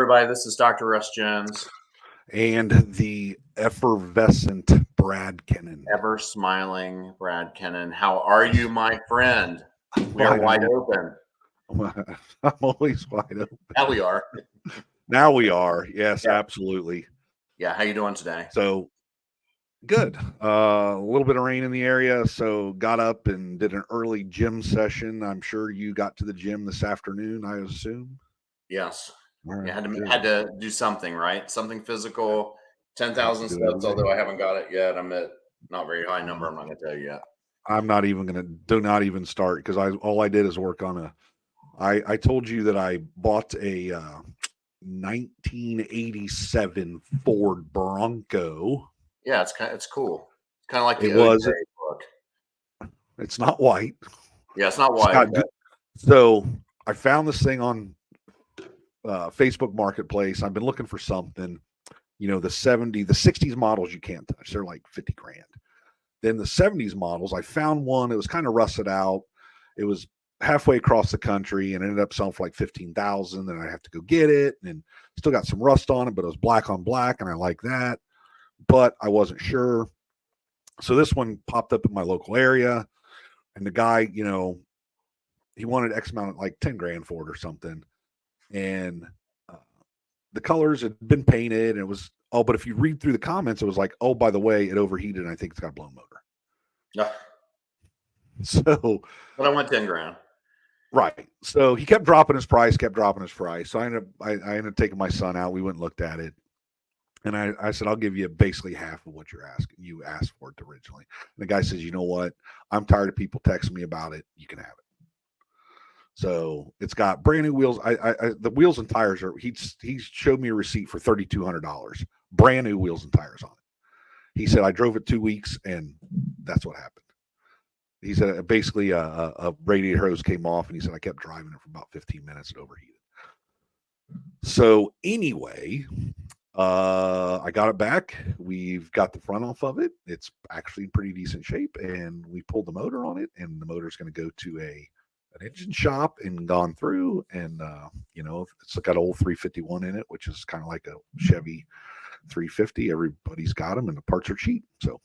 everybody. This is Dr. Russ Jones. And the effervescent Brad Kennan. Ever smiling Brad Kennan. How are you, my friend? We are wide open. I'm always wide open. Now we are. Now we are. Yes, absolutely. Yeah. How you doing today? So good. A little bit of rain in the area. So got up and did an early gym session. I'm sure you got to the gym this afternoon, I assume. Yes. Right, You had to do something, right? Something physical. 10,000 steps, although I haven't got it yet. I'm at not very high number. I'm not going to tell you yet. I'm not even going to do not even start because all I did is work on I told you that I bought a 1987 Ford Bronco. Yeah, it's cool. It's kind of like the book. It's not white. Yeah, it's not white. So I found this thing on Facebook Marketplace. I've been looking for something. You know, the 60s models you can't touch. They're like 50 grand. Then the 70s models, I found one. It was kind of rusted out. It was halfway across the country and ended up selling for like 15,000. And I have to go get it, and still got some rust on it, but it was black on black, and I like that. But I wasn't sure. So this one popped up in my local area, and the guy, you know, he wanted X amount, like 10 grand for it or something. And the colors had been painted, and it was, but if you read through the comments, it was like, oh, by the way, it overheated, and I think it's got a blown motor. Yeah. So, but I want 10 grand. Right. So he kept dropping his price. So I ended up taking my son out. We went and looked at it. And I said, I'll give you basically half of what you're asking. You asked for it originally. And the guy says, you know what? I'm tired of people texting me about it. You can have it. So it's got brand new wheels. The wheels and tires are, he showed me a receipt for $3,200, brand new wheels and tires on it. He said, I drove it 2 weeks and that's what happened. He said, basically a radiator hose came off, and he said, I kept driving it for about 15 minutes. It overheated. So anyway, I got it back. We've got the front off of it. It's actually in pretty decent shape, and we pulled the motor on it, and the motor's going to go to an engine shop and gone through. And, you know, it's got an old 351 in it, which is kind of like a Chevy 350. Everybody's got them, and the parts are cheap. So,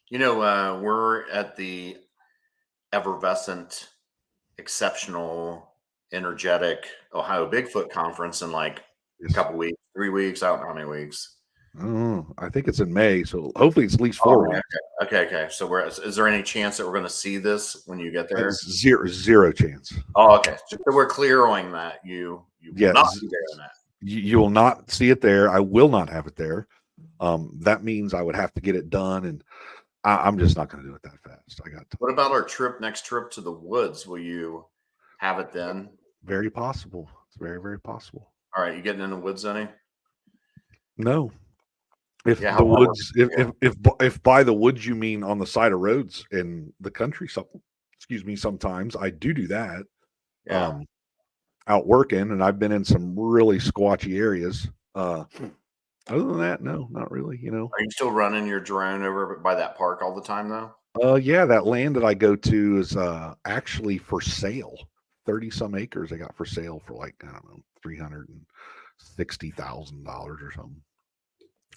you know, we're at the effervescent, exceptional, energetic Ohio Bigfoot conference in like a couple weeks, 3 weeks. I don't know how many weeks. I think it's in May, so hopefully it's at least 4 weeks. Okay. So is there any chance that we're going to see this when you get there? Zero chance. Oh, okay. So we're clearing that. You will not be there in that. You will not see it there. I will not have it there. That means I would have to get it done, and I'm just not going to do it that fast. What about our next trip to the woods? Will you have it then? Very possible. It's very, very possible. All right, you getting in the woods, any? No. If by the woods you mean on the side of roads in the country, sometimes I do that. Yeah. Out working, and I've been in some really squatchy areas. Other than that, no, not really. You know, are you still running your drone over by that park all the time, though? Yeah, that land that I go to is actually for sale. 30-some acres I got for sale for like, I don't know, $360,000 or something.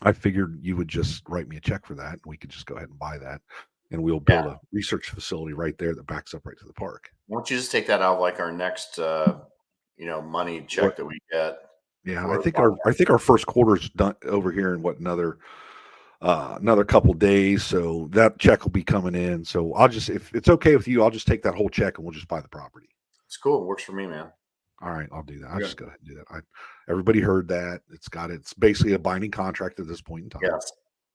I figured you would just write me a check for that, and we could just go ahead and buy that, and we'll build a research facility right there that backs up right to the park. Why don't you just take that out of like our next, money check that we get? Yeah, I think our first quarter's done over here in another couple days, so that check will be coming in. So I'll just, if it's okay with you, I'll just take that whole check and we'll just buy the property. It's cool. It works for me, man. All right, I'll do that. I'll just go ahead and do that. Everybody heard that. It's basically a binding contract at this point in time. Yes,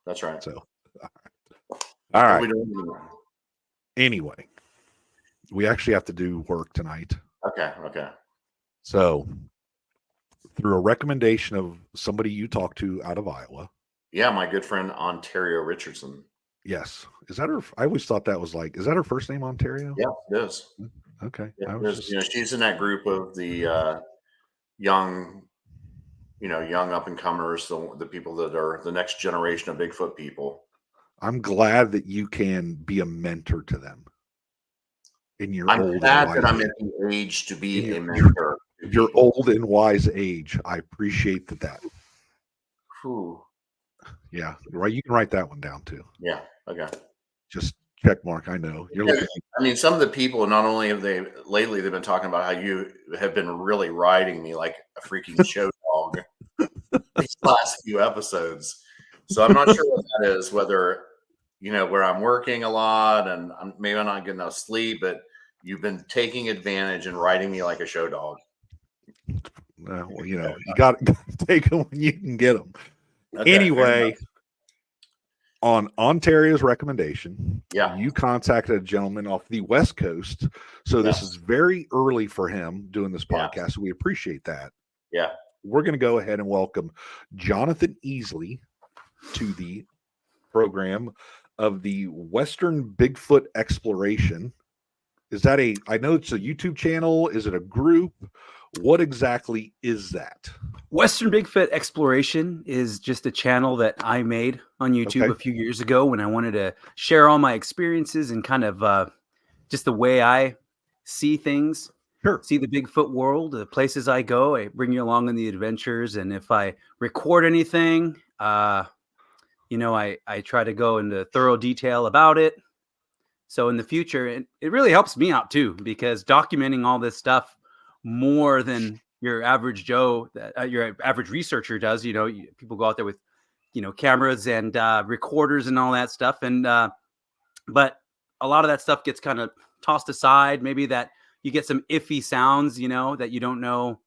that's right. So, all right. Anyway, we actually have to do work tonight. Okay. So, through a recommendation of somebody you talked to out of Iowa. Yeah, my good friend Ontario Richardson. Yes. Is that her? I always thought that was like, is that her first name, Ontario? Yeah, it is. Okay. Yeah, she's in that group of the young up and comers, the people that are the next generation of Bigfoot people. I'm glad that you can be a mentor to them. I'm glad that I'm at the age to be a mentor. your old and wise age. I appreciate that. Whew. Yeah, right. You can write that one down too. Yeah. Okay. Just check mark. I know you're Yeah, looking. I mean, some of the people, not only have they lately, they've been talking about how you have been really riding me like a freaking show dog these last few episodes. So I'm not sure what that is, whether, where I'm working a lot and maybe I'm not getting enough sleep, but you've been taking advantage and riding me like a show dog. Well, you got to take them when you can get them. Okay, Anyway, on Ontario's recommendation, yeah, you contacted a gentleman off the West Coast. So this is very early for him doing this podcast. Yeah. So we appreciate that. Yeah. We're going to go ahead and welcome Jonathan Easley to the program of the Western Bigfoot Exploration. Is that I know it's a YouTube channel. Is it a group? What exactly is that? Western Bigfoot Exploration is just a channel that I made on YouTube a few years ago when I wanted to share all my experiences and kind of just the way I see things. Sure. See the Bigfoot world, the places I go. I bring you along on the adventures. And if I record anything, I try to go into thorough detail about it. So in the future, it really helps me out too, because documenting all this stuff more than your average Joe, your average researcher does. People go out there with, cameras and recorders and all that stuff. And but a lot of that stuff gets kind of tossed aside. Maybe that you get some iffy sounds, that you don't know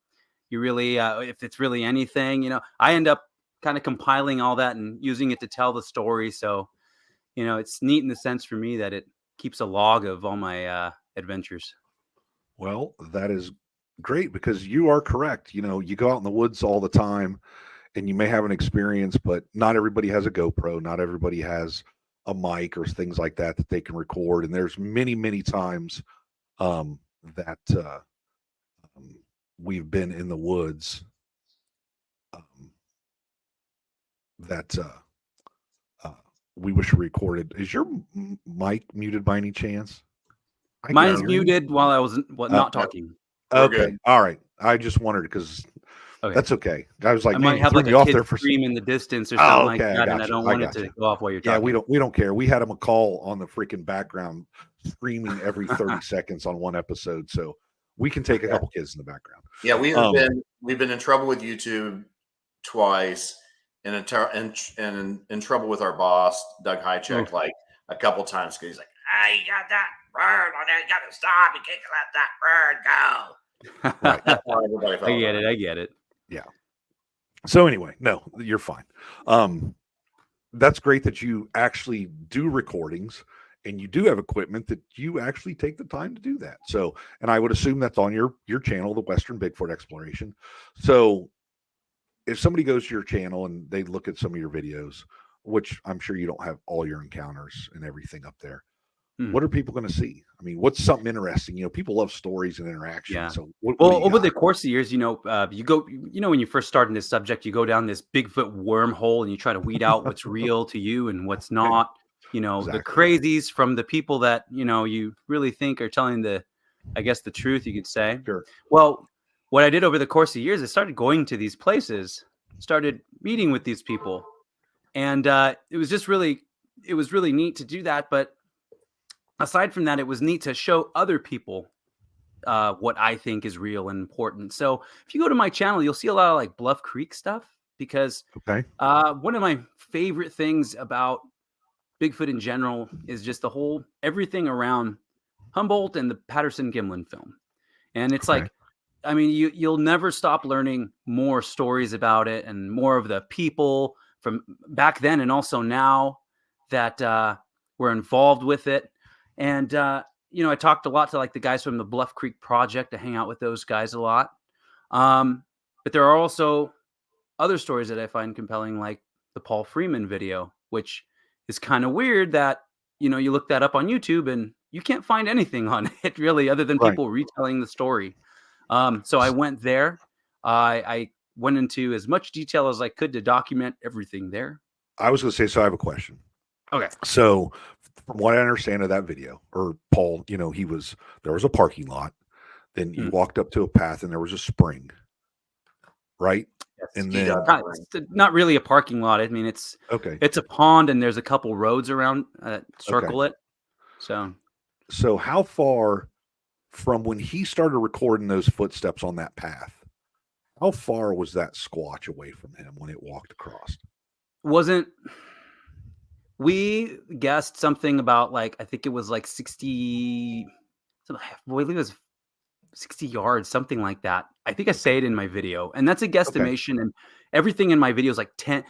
you really if it's really anything. I end up kind of compiling all that and using it to tell the story. So, it's neat in the sense for me that it keeps a log of all my adventures. Well, that is great, because you are correct. You go out in the woods all the time and you may have an experience, but not everybody has a GoPro. Not everybody has a mic or things like that they can record. And there's many, many times that we've been in the woods that we wish we recorded. Is your mic muted by any chance? Mine's muted while I was not talking. Okay. All right. I just wondered, because that's okay. I was like, I might have like a kid scream in the distance or something like that, and I don't want it to go off while you're talking. Yeah, we don't care. We had him a call on the freaking background screaming every 30 seconds on one episode, so we can take a couple kids in the background. Yeah, we've been in trouble with YouTube twice, and in trouble with our boss Doug Hychek like a couple times, because he's like, "Hey, you got that bird on there? You got to stop! You can't let that bird go." Right. I get it. Yeah. So anyway, no, you're fine. That's great that you actually do recordings and you do have equipment that you actually take the time to do that. So, and I would assume that's on your channel, the Western Bigfoot Exploration. So if somebody goes to your channel and they look at some of your videos, which I'm sure you don't have all your encounters and everything up there, what are people going to see? I mean, what's something interesting? People love stories and interaction. Yeah. So over the course of the years, you go, when you first start in this subject, you go down this Bigfoot wormhole and you try to weed out what's real to you and what's not. The crazies from the people that, you really think are telling the truth, you could say. Sure. Well, what I did over the course of years, I started going to these places, started meeting with these people. And it was really neat to do that. But aside from that, it was neat to show other people what I think is real and important. So if you go to my channel, you'll see a lot of like Bluff Creek stuff, because one of my favorite things about Bigfoot in general is just everything around Humboldt and the Patterson-Gimlin film. And it's like, I mean, you'll never stop learning more stories about it and more of the people from back then and also now that were involved with it. And, I talked a lot to like the guys from the Bluff Creek Project. I hang out with those guys a lot. But there are also other stories that I find compelling, like the Paul Freeman video, which is kind of weird that, you look that up on YouTube and you can't find anything on it really, other than people retelling the story. So I went there. I went into as much detail as I could to document everything there. I was going to say, so I have a question. Okay. So from what I understand of that video, or Paul, there was a parking lot. Then you walked up to a path and there was a spring, right? Yes. And then Not really a parking lot. I mean, it's a pond and there's a couple roads around circle it. So how far from when he started recording those footsteps on that path, how far was that Squatch away from him when it walked across? We guessed something about like, I think it was like 60, I believe it was 60 yards, something like that. I think I say it in my video, and that's a guesstimation. And everything in my video is like 10,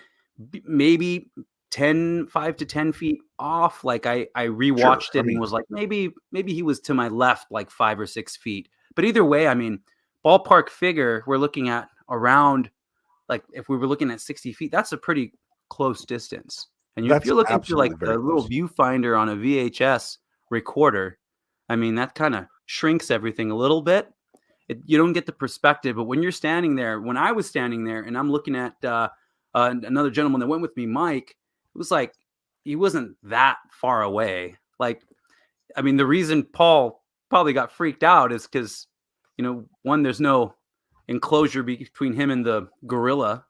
maybe 5 to 10 feet off. Like I rewatched it and was like, maybe he was to my left, like 5 or 6 feet. But either way, I mean, ballpark figure, we're looking at around, like if we were looking at 60 feet, that's a pretty close distance. And if you're looking through like the little viewfinder on a VHS recorder, I mean, that kind of shrinks everything a little bit. You don't get the perspective, but when you're standing there, when I was standing there and I'm looking at another gentleman that went with me, Mike, it was like, he wasn't that far away. Like, I mean, the reason Paul probably got freaked out is because, one, there's no enclosure between him and the gorilla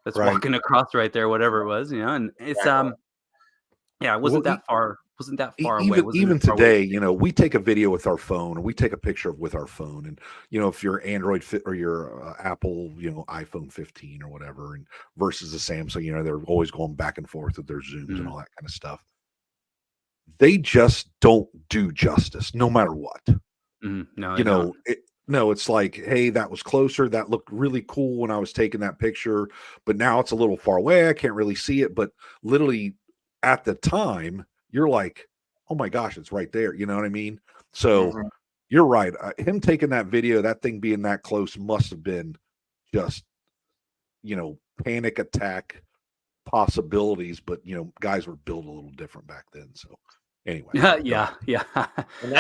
that's walking across right there, whatever it was, and it's, it wasn't that far. Wasn't that far away. Even today, we take a video with our phone, or we take a picture with our phone, and if you're Android or your Apple, iPhone 15 or whatever, and versus the Samsung, they're always going back and forth with their zooms and all that kind of stuff. They just don't do justice, no matter what. No, it's like, hey, that was closer. That looked really cool when I was taking that picture, but now it's a little far away. I can't really see it, but literally at the time, you're like, oh my gosh, it's right there. You know what I mean? So you're right. Him taking that video, that thing being that close must have been just, panic attack possibilities. But, guys were built a little different back then. So anyway. Yeah.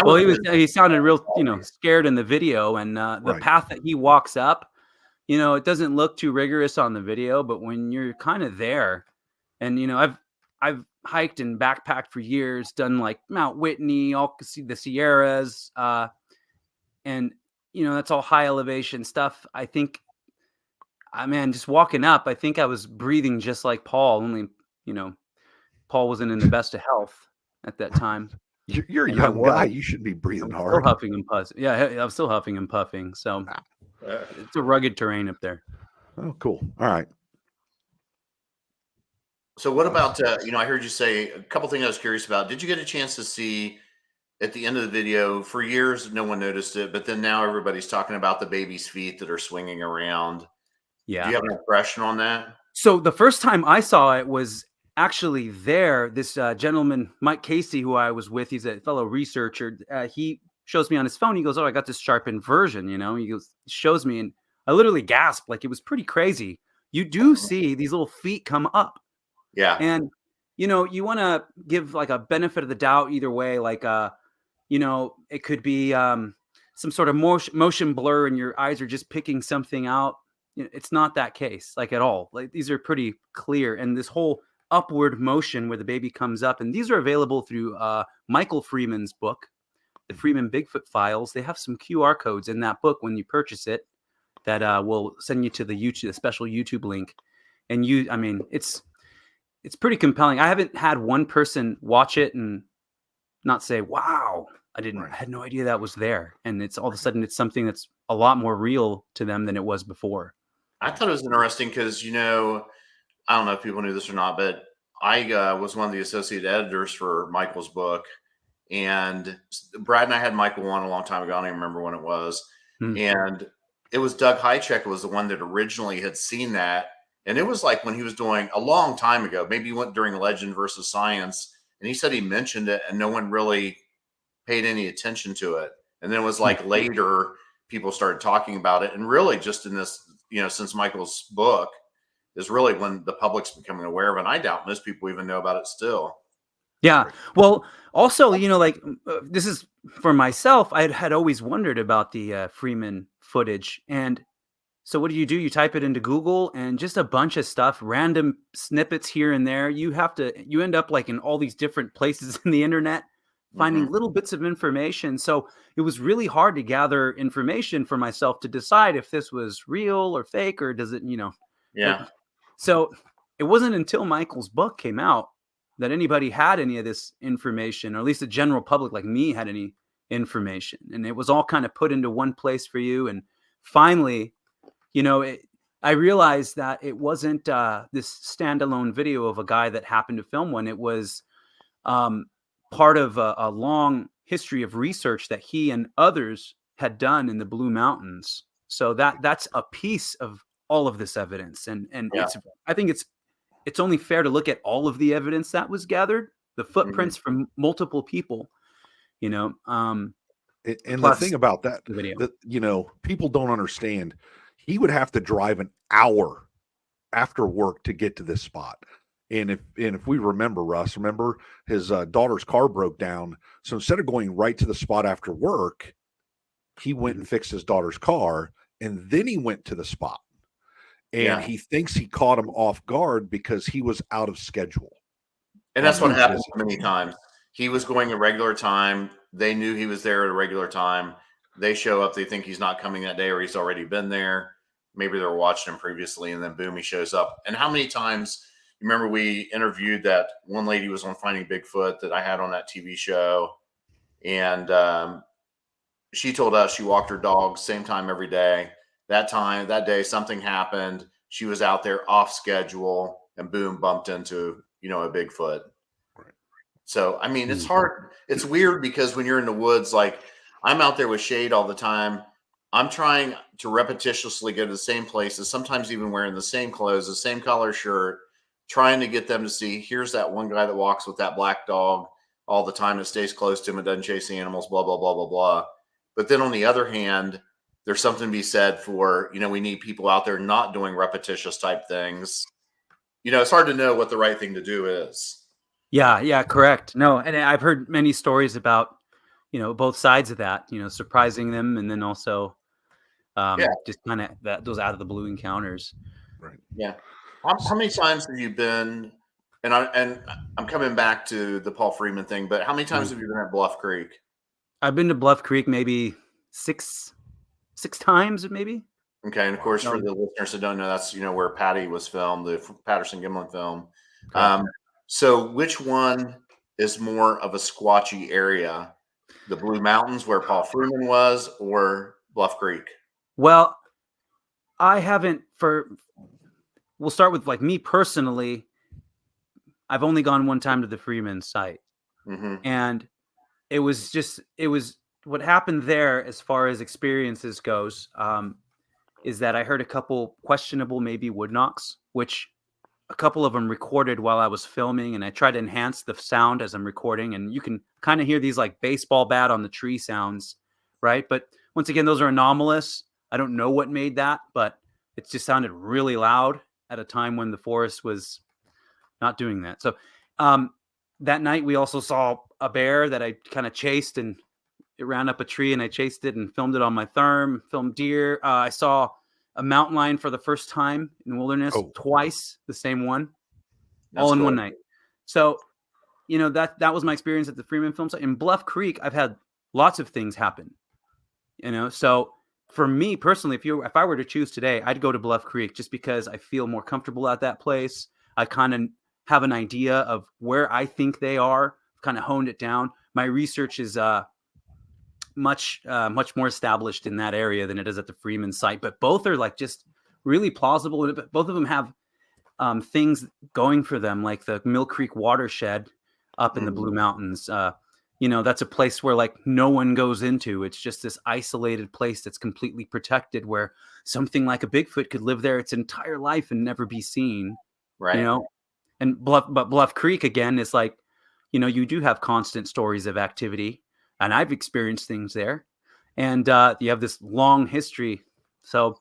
Well, he sounded real, scared in the video. And the path that he walks up, it doesn't look too rigorous on the video. But when you're kind of there, and, I've hiked and backpacked for years, done like Mount Whitney, all the Sierras, and that's all high elevation stuff. I think, just walking up, I think I was breathing just like Paul. Only, Paul wasn't in the best of health at that time. You're a young guy. You should be breathing hard. Still huffing and puffing. Yeah, I'm still huffing and puffing. So it's a rugged terrain up there. Oh, cool. All right. So what about, I heard you say a couple things I was curious about. Did you get a chance to see at the end of the video? For years, no one noticed it, but then now everybody's talking about the baby's feet that are swinging around. Yeah. Do you have an impression on that? So the first time I saw it was actually there. This gentleman, Mike Casey, who I was with, he's a fellow researcher. He shows me on his phone. He goes, "Oh, I got this sharpened version." He shows me, and I literally gasped. Like, it was pretty crazy. You do see these little feet come up. Yeah. And, you want to give like a benefit of the doubt either way. Like, it could be some sort of motion blur and your eyes are just picking something out. It's not that case, like, at all. Like, these are pretty clear. And this whole upward motion where the baby comes up, and these are available through Michael Freeman's book, the Freeman Bigfoot Files. They have some QR codes in that book when you purchase it that will send you to the special YouTube link. And it's pretty compelling. I haven't had one person watch it and not say, "Wow, I had no idea that was there." And it's all of a sudden it's something that's a lot more real to them than it was before. I thought it was interesting because, I don't know if people knew this or not, but I was one of the associate editors for Michael's book. And Brad and I had Michael on a long time ago. I don't even remember when it was. And it was Doug Hychek was the one that originally had seen that. And it was like when he was doing a long time ago, maybe he went during Legend versus Science. And he said he mentioned it and no one really paid any attention to it. And then it was like later people started talking about it. And really just in this, since Michael's book is really when the public's becoming aware of it. And I doubt most people even know about it still. Yeah. Well, also, this is for myself. I had always wondered about the Freeman footage. And so what do? You type it into Google and just a bunch of stuff, random snippets here and there. You end up like in all these different places in the internet, finding little bits of information. So it was really hard to gather information for myself to decide if this was real or fake, or does it, Yeah. like, so it wasn't until Michael's book came out that anybody had any of this information, or at least the general public like me had any information. And it was all kind of put into one place for you. And finally, I realized that it wasn't this standalone video of a guy that happened to film one. It was part of a long history of research that he and others had done in the Blue Mountains. So that's a piece of all of this evidence. And I think it's only fair to look at all of the evidence that was gathered, the footprints from multiple people, and the thing about that, people don't understand. He would have to drive an hour after work to get to this spot. And if we remember, Russ, his daughter's car broke down. So instead of going right to the spot after work, he went and fixed his daughter's car, and then he went to the spot. And he thinks he caught him off guard because he was out of schedule. And that's what happened many times. He was going a regular time. They knew he was there at a regular time. They show up. They think he's not coming that day, or he's already been there. Maybe they were watching him previously, and then boom, he shows up. And how many times, you remember we interviewed that one lady was on Finding Bigfoot that I had on that TV show. And she told us she walked her dog same time every day. That day, something happened. She was out there off schedule, and boom, bumped into, a Bigfoot. Right. So, I mean, it's hard. It's weird because when you're in the woods, like I'm out there with Shade all the time. I'm trying to repetitiously go to the same places, sometimes even wearing the same clothes, the same color shirt, trying to get them to see, here's that one guy that walks with that black dog all the time and stays close to him and doesn't chase the animals, blah, blah, blah, blah, blah. But then on the other hand, there's something to be said for, we need people out there not doing repetitious type things. It's hard to know what the right thing to do is. Yeah, correct. No, and I've heard many stories about, both sides of that, surprising them, and then also just kind of those out of the blue encounters. Right. Yeah. How many times have you been, and I'm coming back to the Paul Freeman thing, but how many times have you been at Bluff Creek? I've been to Bluff Creek maybe six times, maybe. Okay, and of course, for the listeners that don't know, that's where Patty was filmed, the Patterson-Gimlin film. So, which one is more of a squatchy area, the Blue Mountains where Paul Freeman was, or Bluff Creek? Well, I haven't. We'll start with like me personally. I've only gone one time to the Freeman site, and it was what happened there as far as experiences goes. Is that I heard a couple questionable maybe wood knocks, which a couple of them recorded while I was filming, and I tried to enhance the sound as I'm recording, and you can kind of hear these like baseball bat on the tree sounds, right? But once again, those are anomalous. I don't know what made that, but it just sounded really loud at a time when the forest was not doing that. So that night we also saw a bear that I kind of chased, and it ran up a tree, and I chased it and filmed it on my therm, filmed deer. I saw a mountain lion for the first time in the wilderness twice, the same one, all in one night. So, that was my experience at the Freeman film site. In Bluff Creek, I've had lots of things happen, so for me personally, if I were to choose today, I'd go to Bluff Creek just because I feel more comfortable at that place. I kind of have an idea of where I think they are, kind of honed it down. My research is much more established in that area than it is at the Freeman site, but both are like just really plausible. Both of them have things going for them, like the Mill Creek watershed up in the Blue Mountains. That's a place where like no one goes into. It's just this isolated place that's completely protected, where something like a Bigfoot could live there its entire life and never be seen. Right. And Bluff Creek again is like, you do have constant stories of activity. And I've experienced things there, and you have this long history. So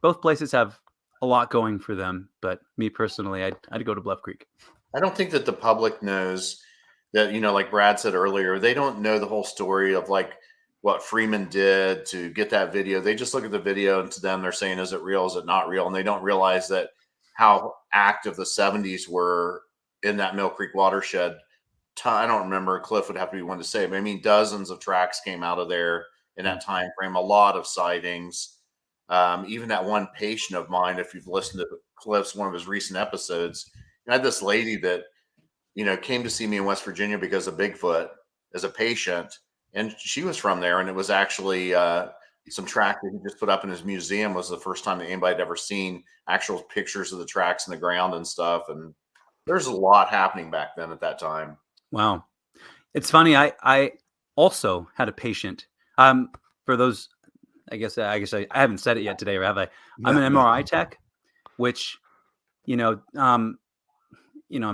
both places have a lot going for them. But me personally, I'd go to Bluff Creek. I don't think that the public knows that, like Brad said earlier, they don't know the whole story of like what Freeman did to get that video. They just look at the video, and to them, they're saying, is it real? Is it not real? And they don't realize that how active the 70s were in that Mill Creek watershed. I don't remember. Cliff would have to be one to say, but I mean, dozens of tracks came out of there in that time frame. A lot of sightings. Even that one patient of mine, if you've listened to Cliff's one of his recent episodes, I had this lady that came to see me in West Virginia because of Bigfoot as a patient, and she was from there, and it was actually some track that he just put up in his museum. Was the first time that anybody had ever seen actual pictures of the tracks in the ground and stuff. And there's a lot happening back then at that time. Wow. It's funny. I also had a patient. For those, I guess I haven't said it yet today, or have I? I'm an MRI tech, which, I'm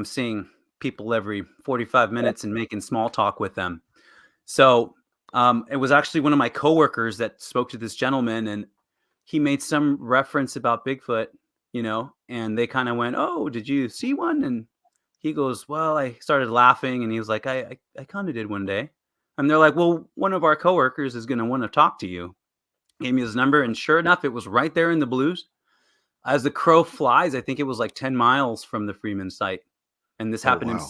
seeing people every 45 minutes and making small talk with them. So it was actually one of my coworkers that spoke to this gentleman, and he made some reference about Bigfoot, and they kind of went, "Oh, did you see one?" And he goes, "Well," I started laughing, and he was like, I kind of did one day. And they're like, "Well, one of our coworkers is going to want to talk to you." Gave me his number, and sure enough, it was right there in the Blues. As the crow flies, I think it was like 10 miles from the Freeman site. And this happened in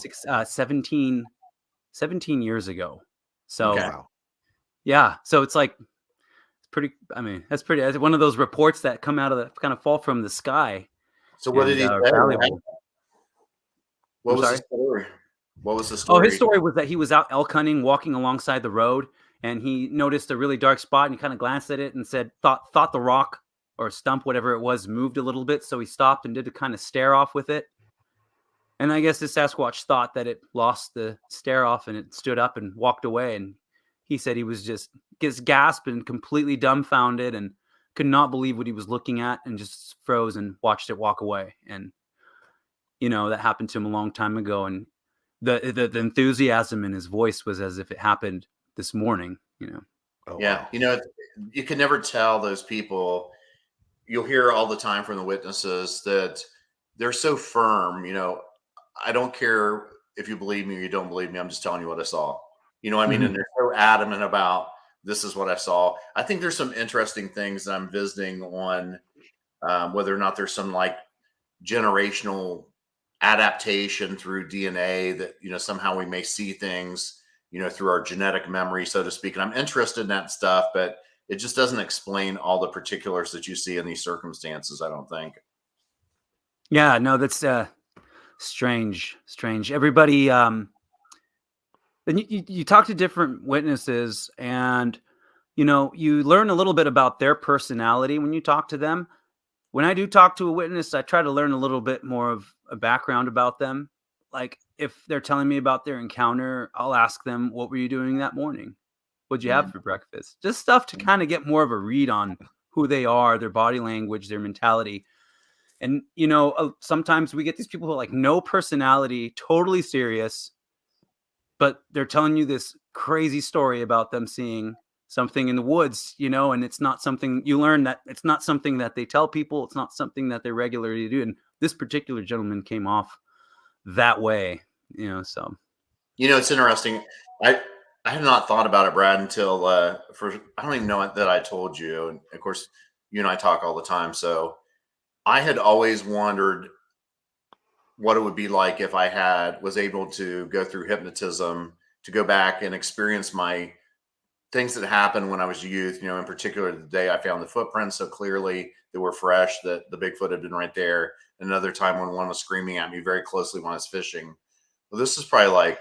17 years ago. So, yeah. So it's like, it's pretty, I mean, that's one of those reports that come out of the kind of fall from the sky. So what did he say? What was the story? What was the story? Oh, his story was that he was out elk hunting, walking alongside the road, and he noticed a really dark spot, and he kind of glanced at it and said, thought the rock or stump, whatever it was, moved a little bit. So he stopped and did a kind of stare off with it. And I guess the Sasquatch thought that it lost the stare off, and it stood up and walked away. And he said he was just gasped and completely dumbfounded and could not believe what he was looking at, and just froze and watched it walk away. And, that happened to him a long time ago. And the enthusiasm in his voice was as if it happened this morning, Yeah. You can never tell those people. You'll hear all the time from the witnesses that they're so firm. I don't care if you believe me or you don't believe me. I'm just telling you what I saw. I mean? And they're so adamant about, this is what I saw. I think there's some interesting things that I'm visiting on, whether or not there's some like generational adaptation through DNA that, somehow we may see things, through our genetic memory, so to speak. And I'm interested in that stuff, but it just doesn't explain all the particulars that you see in these circumstances, I don't think. Yeah, no, that's strange. Everybody, then you talk to different witnesses, and, you learn a little bit about their personality when you talk to them. When I do talk to a witness, I try to learn a little bit more of a background about them. Like if they're telling me about their encounter, I'll ask them, "What were you doing that morning? What'd you have for breakfast?" Just stuff to kind of get more of a read on who they are, their body language, their mentality. And, sometimes we get these people who are like no personality, totally serious, but they're telling you this crazy story about them seeing something in the woods, and it's not something you learn, that it's not something that they tell people. It's not something that they regularly do. And this particular gentleman came off that way, so. It's interesting. I had not thought about it, Brad, until I don't even know that I told you. And of course, you and I talk all the time. So I had always wondered what it would be like if I was able to go through hypnotism to go back and experience my things that happened when I was a youth, in particular the day I found the footprints so clearly that were fresh, that the Bigfoot had been right there. Another time when one was screaming at me very closely when I was fishing. Well, this is probably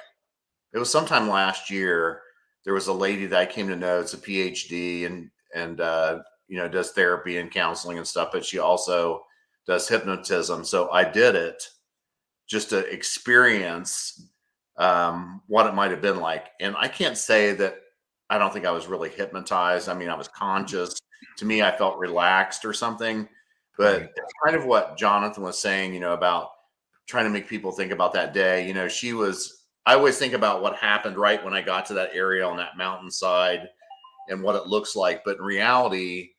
it was sometime last year. There was a lady that I came to know. It's a PhD and does therapy and counseling and stuff, but she also does hypnotism. So I did it just to experience what it might have been like. And I can't say that I don't think I was really hypnotized. I mean, I was conscious. To me, I felt relaxed or something. But it's kind of what Jonathan was saying, about trying to make people think about that day. I always think about what happened right when I got to that area on that mountainside and what it looks like. But in reality,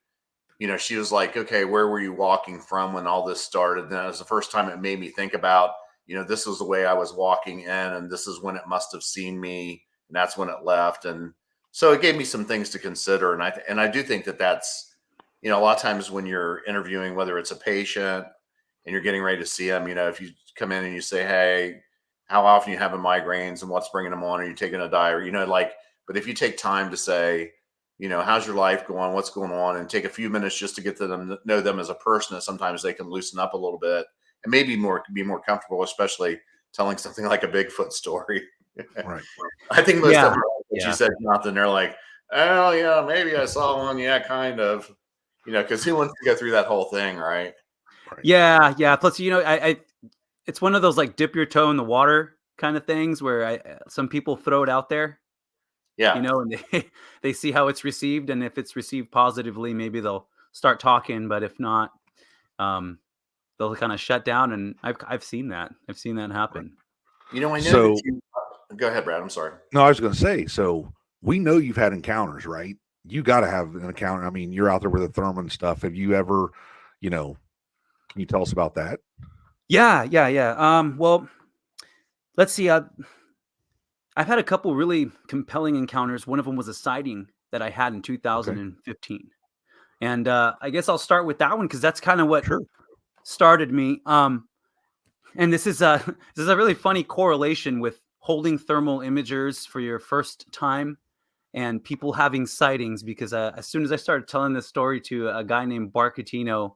she was like, "Okay, where were you walking from when all this started?" And that was the first time it made me think about, this was the way I was walking in, and this is when it must have seen me, and that's when it left. And so it gave me some things to consider. And I do think that that's, a lot of times when you're interviewing, whether it's a patient and you're getting ready to see them, if you come in and you say, "Hey, how often you having migraines and what's bringing them on. Are you taking a diet? You know, like, but if you take time to say, you know, how's your life going? What's going on? And take a few minutes just to get to them, know them as a person, that sometimes they can loosen up a little bit and maybe be more comfortable, especially telling something like a Bigfoot story. Right. I think most of them, Yeah. you said, Jonathan, they're like, oh, yeah, maybe I saw one. Yeah, kind of. You know, because who wants to go through that whole thing, right? Yeah, yeah. Plus, you know, I it's one of those like dip your toe in the water kind of things where some people throw it out there, Yeah. you know, and they see how it's received, and if it's received positively, maybe they'll start talking, but if not, they'll kind of shut down. And I've seen that. I've seen that happen. You know, I know So- that you. Go ahead, Brad. I'm sorry. No, I was going to say, so we know you've had encounters, right? You got to have an encounter. I mean, you're out there with the thermal and stuff. Have you ever, you know, can you tell us about that? Yeah. Well, let's see. I've had a couple really compelling encounters. One of them was a sighting that I had in 2015. And I guess I'll start with that one because that's kind of what started me. And this is a really funny correlation with holding thermal imagers for your first time and people having sightings, because as soon as I started telling this story to a guy named Barcatino,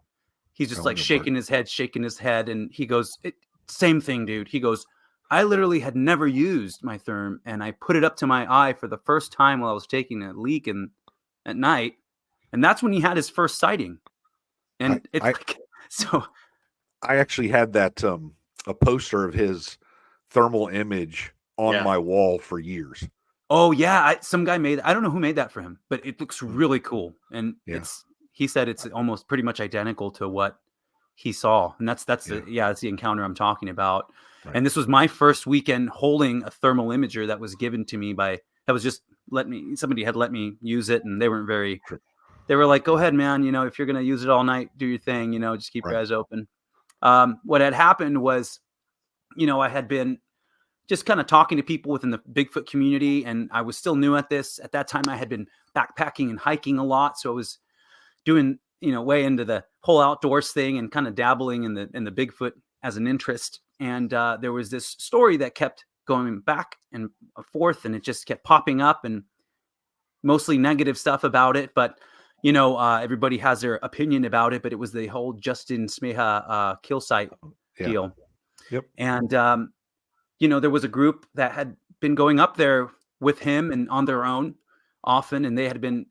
he's just like shaking his head, and he goes, same thing, dude. He goes, I literally had never used my therm, and I put it up to my eye for the first time while I was taking a leak at night, and that's when he had his first sighting. And so I actually had that a poster of his thermal image on my wall for years. Oh yeah, some guy made. I don't know who made that for him, but it looks really cool. And he said it's almost pretty much identical to what he saw, and that's the encounter I'm talking about. Right. And this was my first weekend holding a thermal imager that was given to me somebody had let me use it, and they weren't very. They were like, "Go ahead, man. You know, if you're gonna use it all night, do your thing. You know, just keep your eyes open." What had happened was, you know, I had been just kind of talking to people within the Bigfoot community, and I was still new at this. At that time, I had been backpacking and hiking a lot, so I was doing, you know, way into the whole outdoors thing and kind of dabbling in the Bigfoot as an interest. And there was this story that kept going back and forth, and it just kept popping up, and mostly negative stuff about it. But you know, everybody has their opinion about it. But it was the whole Justin Smeha kill site deal. Yep. And you know, there was a group that had been going up there with him and on their own often, and they had been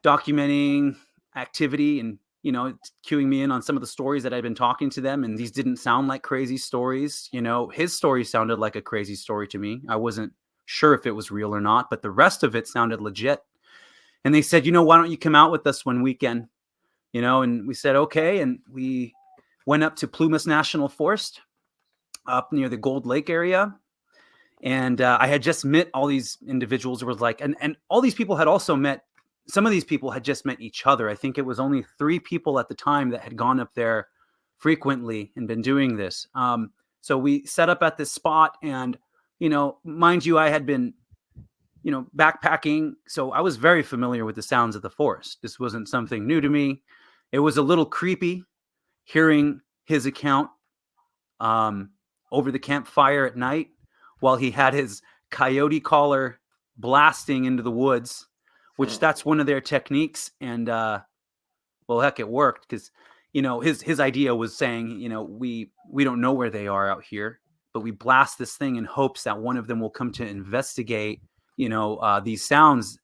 documenting activity and, you know, cueing me in on some of the stories that I'd been talking to them. And these didn't sound like crazy stories. You know, his story sounded like a crazy story to me. I wasn't sure if it was real or not, but the rest of it sounded legit. And they said, you know, why don't you come out with us one weekend? You know, and we said, okay. And we went up to Plumas National Forest up near the Gold Lake area. And I had just met all these individuals who were like, and all these people had also met, some of these people had just met each other. I think it was only 3 people at the time that had gone up there frequently and been doing this. So we set up at this spot, and, you know, mind you, I had been, you know, backpacking. So I was very familiar with the sounds of the forest. This wasn't something new to me. It was a little creepy hearing his account over the campfire at night while he had his coyote collar blasting into the woods, which that's one of their techniques. And well, heck, it worked, because, you know, his idea was saying, you know, we don't know where they are out here, but we blast this thing in hopes that one of them will come to investigate, you know, these sounds,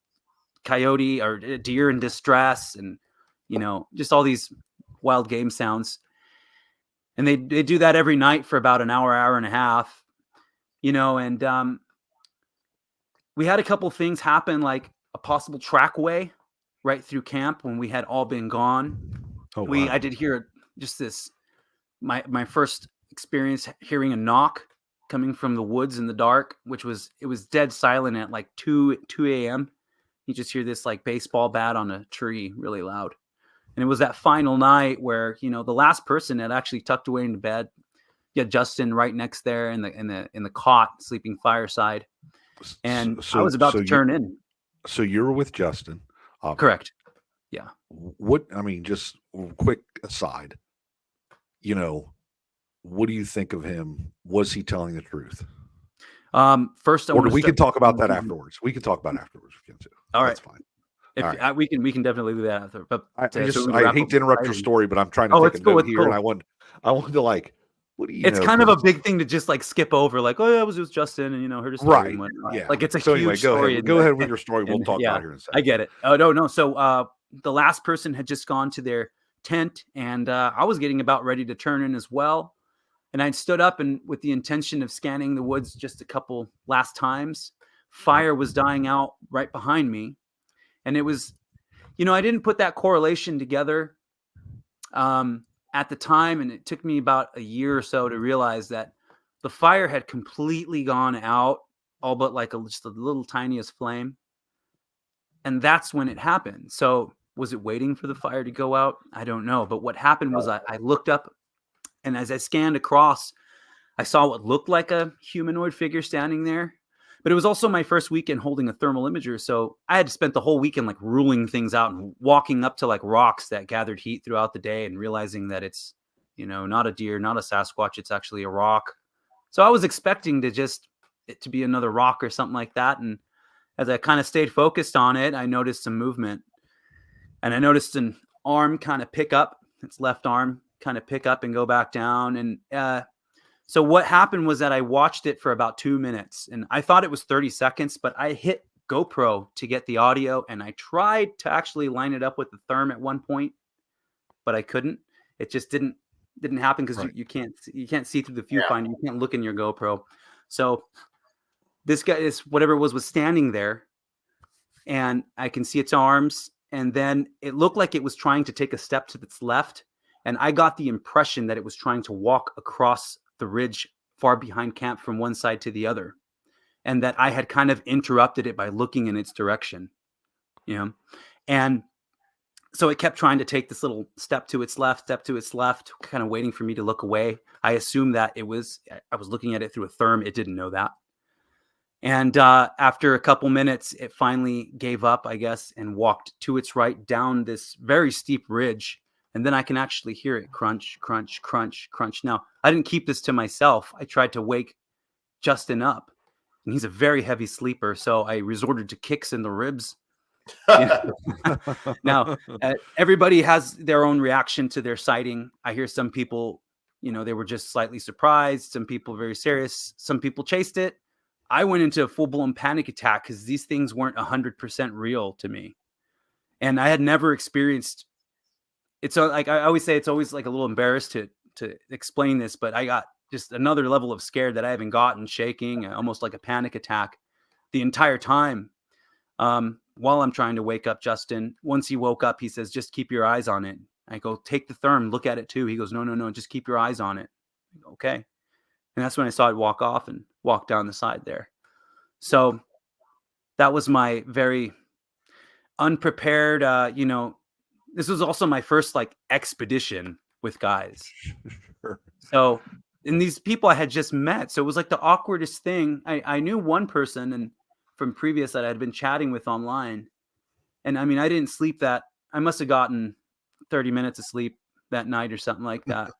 coyote or deer in distress, and, you know, just all these wild game sounds. And they do that every night for about an hour and a half, you know. And we had a couple things happen, like a possible trackway right through camp when we had all been gone. Oh, wow. I did hear just this, my first experience hearing a knock coming from the woods in the dark, it was dead silent at like 2 a.m. You just hear this like baseball bat on a tree really loud. And it was that final night where, you know, the last person had actually tucked away into bed. You had Justin right next there in the cot, sleeping fireside. And I was about to turn in. So you were with Justin. Correct. Yeah. Just quick aside, you know, what do you think of him? Was he telling the truth? First, I Or want we to can talk about that afterwards. We can talk about afterwards. We can too. All That's right. fine. If All right. we can definitely do that after. But I so we wrap hate up to interrupt your sightings. story, but I'm trying to Oh, take it's a cool. note It's here, cool. and I wanted to like, what do you It's know? kind of a 'Cause- big thing to just like skip over, like, oh, yeah, it was Justin, and heard his story right. and whatnot. Yeah. Like it's a So huge anyway, go story. ahead. Go ahead with your story. We'll And talk yeah, about it here in a I second. get it. Oh no. So the last person had just gone to their tent, and I was getting about ready to turn in as well. And I stood up and with the intention of scanning the woods just a couple last times. Fire was dying out right behind me. And it was, I didn't put that correlation together at the time. And it took me about a year or so to realize that the fire had completely gone out, all but like just a little tiniest flame. And that's when it happened. So was it waiting for the fire to go out? I don't know. But what happened was I looked up, and as I scanned across, I saw what looked like a humanoid figure standing there, but it was also my first weekend holding a thermal imager. So I had spent the whole weekend like ruling things out and walking up to like rocks that gathered heat throughout the day and realizing that it's, not a deer, not a Sasquatch. It's actually a rock. So I was expecting it to be another rock or something like that. And as I kind of stayed focused on it, I noticed some movement, and I noticed an arm kind of pick up, its left arm kind of pick up and go back down. And, so what happened was that I watched it for about 2 minutes, and I thought it was 30 seconds, but I hit GoPro to get the audio, and I tried to actually line it up with the therm at one point, but I couldn't. It just didn't happen because Right. you can't see through the viewfinder. You can't look in your GoPro. So this guy whatever it was standing there, and I can see its arms, and then it looked like it was trying to take a step to its left, and I got the impression that it was trying to walk across the ridge far behind camp from one side to the other, and that I had kind of interrupted it by looking in its direction, and so it kept trying to take this little step to its left, kind of waiting for me to look away. I assumed that I was looking at it through a therm. It didn't know that. And after a couple minutes, it finally gave up, I guess, and walked to its right down this very steep ridge. And then I can actually hear it crunch, crunch, crunch, crunch. Now, I didn't keep this to myself. I tried to wake Justin up, and he's a very heavy sleeper. So I resorted to kicks in the ribs. Now, everybody has their own reaction to their sighting. I hear some people, they were just slightly surprised. Some people very serious. Some people chased it. I went into a full-blown panic attack because these things weren't 100% real to me. And I had never experienced, it's like, I always say, it's always like a little embarrassed to explain this, but I got just another level of scared that I haven't gotten, shaking, almost like a panic attack the entire time. While I'm trying to wake up Justin, once he woke up, he says, just keep your eyes on it. I go, take the therm, look at it too. He goes, no, just keep your eyes on it. I go, okay. And that's when I saw it walk off and walk down the side there. So that was my very unprepared, this was also my first like expedition with guys. Sure. So, and these people I had just met. So it was like the awkwardest thing. I knew one person and from previous that I had been chatting with online. And I mean, I didn't sleep I must have gotten 30 minutes of sleep that night or something like that.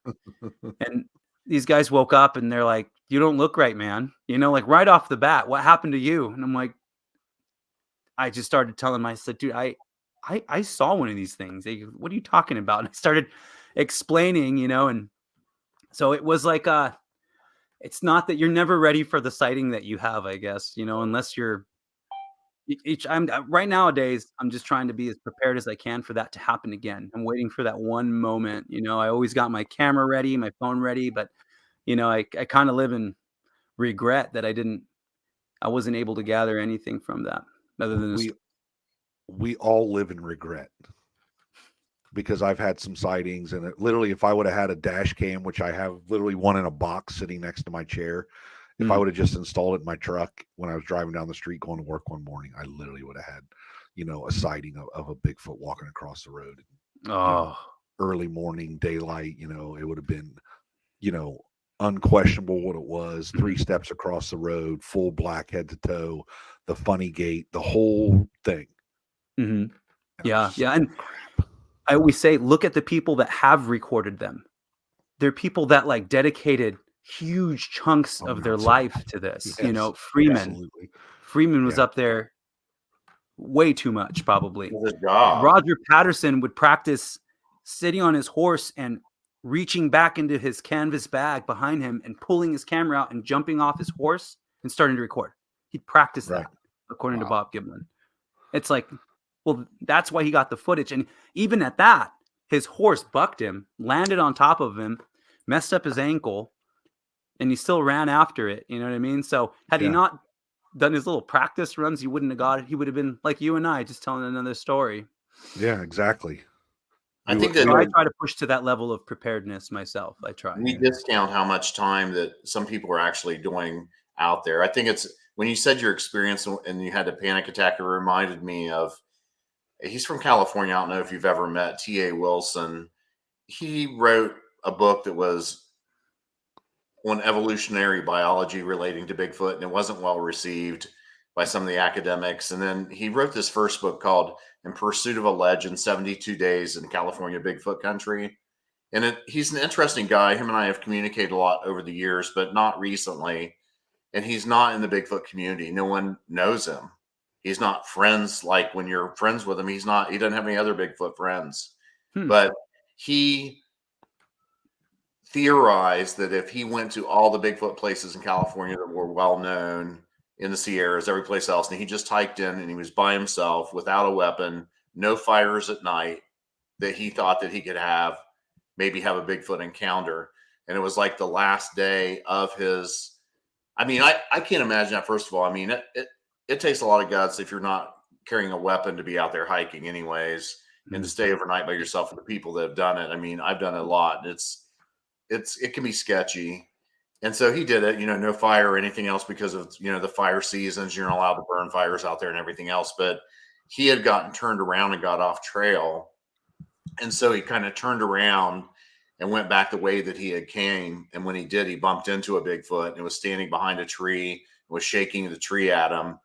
And these guys woke up and they're like, you don't look right, man. Like right off the bat, what happened to you? And I'm like, I just started telling them, I said, dude, I saw one of these things. They go, what are you talking about? And I started explaining, and so it was like, it's not that you're never ready for the sighting that you have, I guess, unless you're I'm right nowadays, I'm just trying to be as prepared as I can for that to happen again. I'm waiting for that one moment. I always got my camera ready, my phone ready, but I kind of live in regret that I wasn't able to gather anything from that other than we all live in regret, because I've had some sightings, and literally, if I would have had a dash cam, which I have literally one in a box sitting next to my chair, if I would have just installed it in my truck when I was driving down the street going to work one morning, I literally would have had, a sighting of a Bigfoot walking across the road. Early morning, daylight, it would have been, unquestionable what it was. 3 steps across the road, full black head to toe, the funny gait, the whole thing. Mm-hmm. Yeah. And I always say, look at the people that have recorded them. They're people that like dedicated huge chunks of their that's life to this. You yes, know, Freeman was Yeah. up there way too much, probably. His job. Roger Patterson would practice sitting on his horse and reaching back into his canvas bag behind him and pulling his camera out and jumping off his horse and starting to record. He'd practice Right. that, according to Wow. Bob Giblin. It's like, well, that's why he got the footage. And even at that, his horse bucked him, landed on top of him, messed up his ankle, and he still ran after it. You know what I mean? So had he Yeah. not done his little practice runs, he wouldn't have got it. He would have been like you and I, just telling another story. Yeah, exactly. I think that So I try to push to that level of preparedness myself. I try. we discount how much time that some people are actually doing out there. I think it's when you said your experience and you had a panic attack, it reminded me of, he's from California. I don't know if you've ever met T.A. Wilson. He wrote a book that was on evolutionary biology relating to Bigfoot, and it wasn't well received by some of the academics. And then he wrote this first book called In Pursuit of a Legend, 72 Days in California Bigfoot Country. And he's an interesting guy. Him and I have communicated a lot over the years, but not recently. And he's not in the Bigfoot community. No one knows him. He's not friends. Like when you're friends with him, he doesn't have any other Bigfoot friends. But he theorized that if he went to all the Bigfoot places in California that were well known in the Sierras, every place else, and he just hiked in and he was by himself without a weapon, no fires at night, that he thought that he could maybe have a Bigfoot encounter. And it was like the last day of his, I mean, I can't imagine that. First of all, I mean, it takes a lot of guts if you're not carrying a weapon to be out there hiking anyways, and to stay overnight by yourself with the people that have done it. I mean, I've done it a lot. It can be sketchy. And so he did it, no fire or anything else because of, the fire seasons. You're not allowed to burn fires out there and everything else. But he had gotten turned around and got off trail. And so he kind of turned around and went back the way that he had came. And when he did, he bumped into a Bigfoot and it was standing behind a tree and was shaking the tree at him.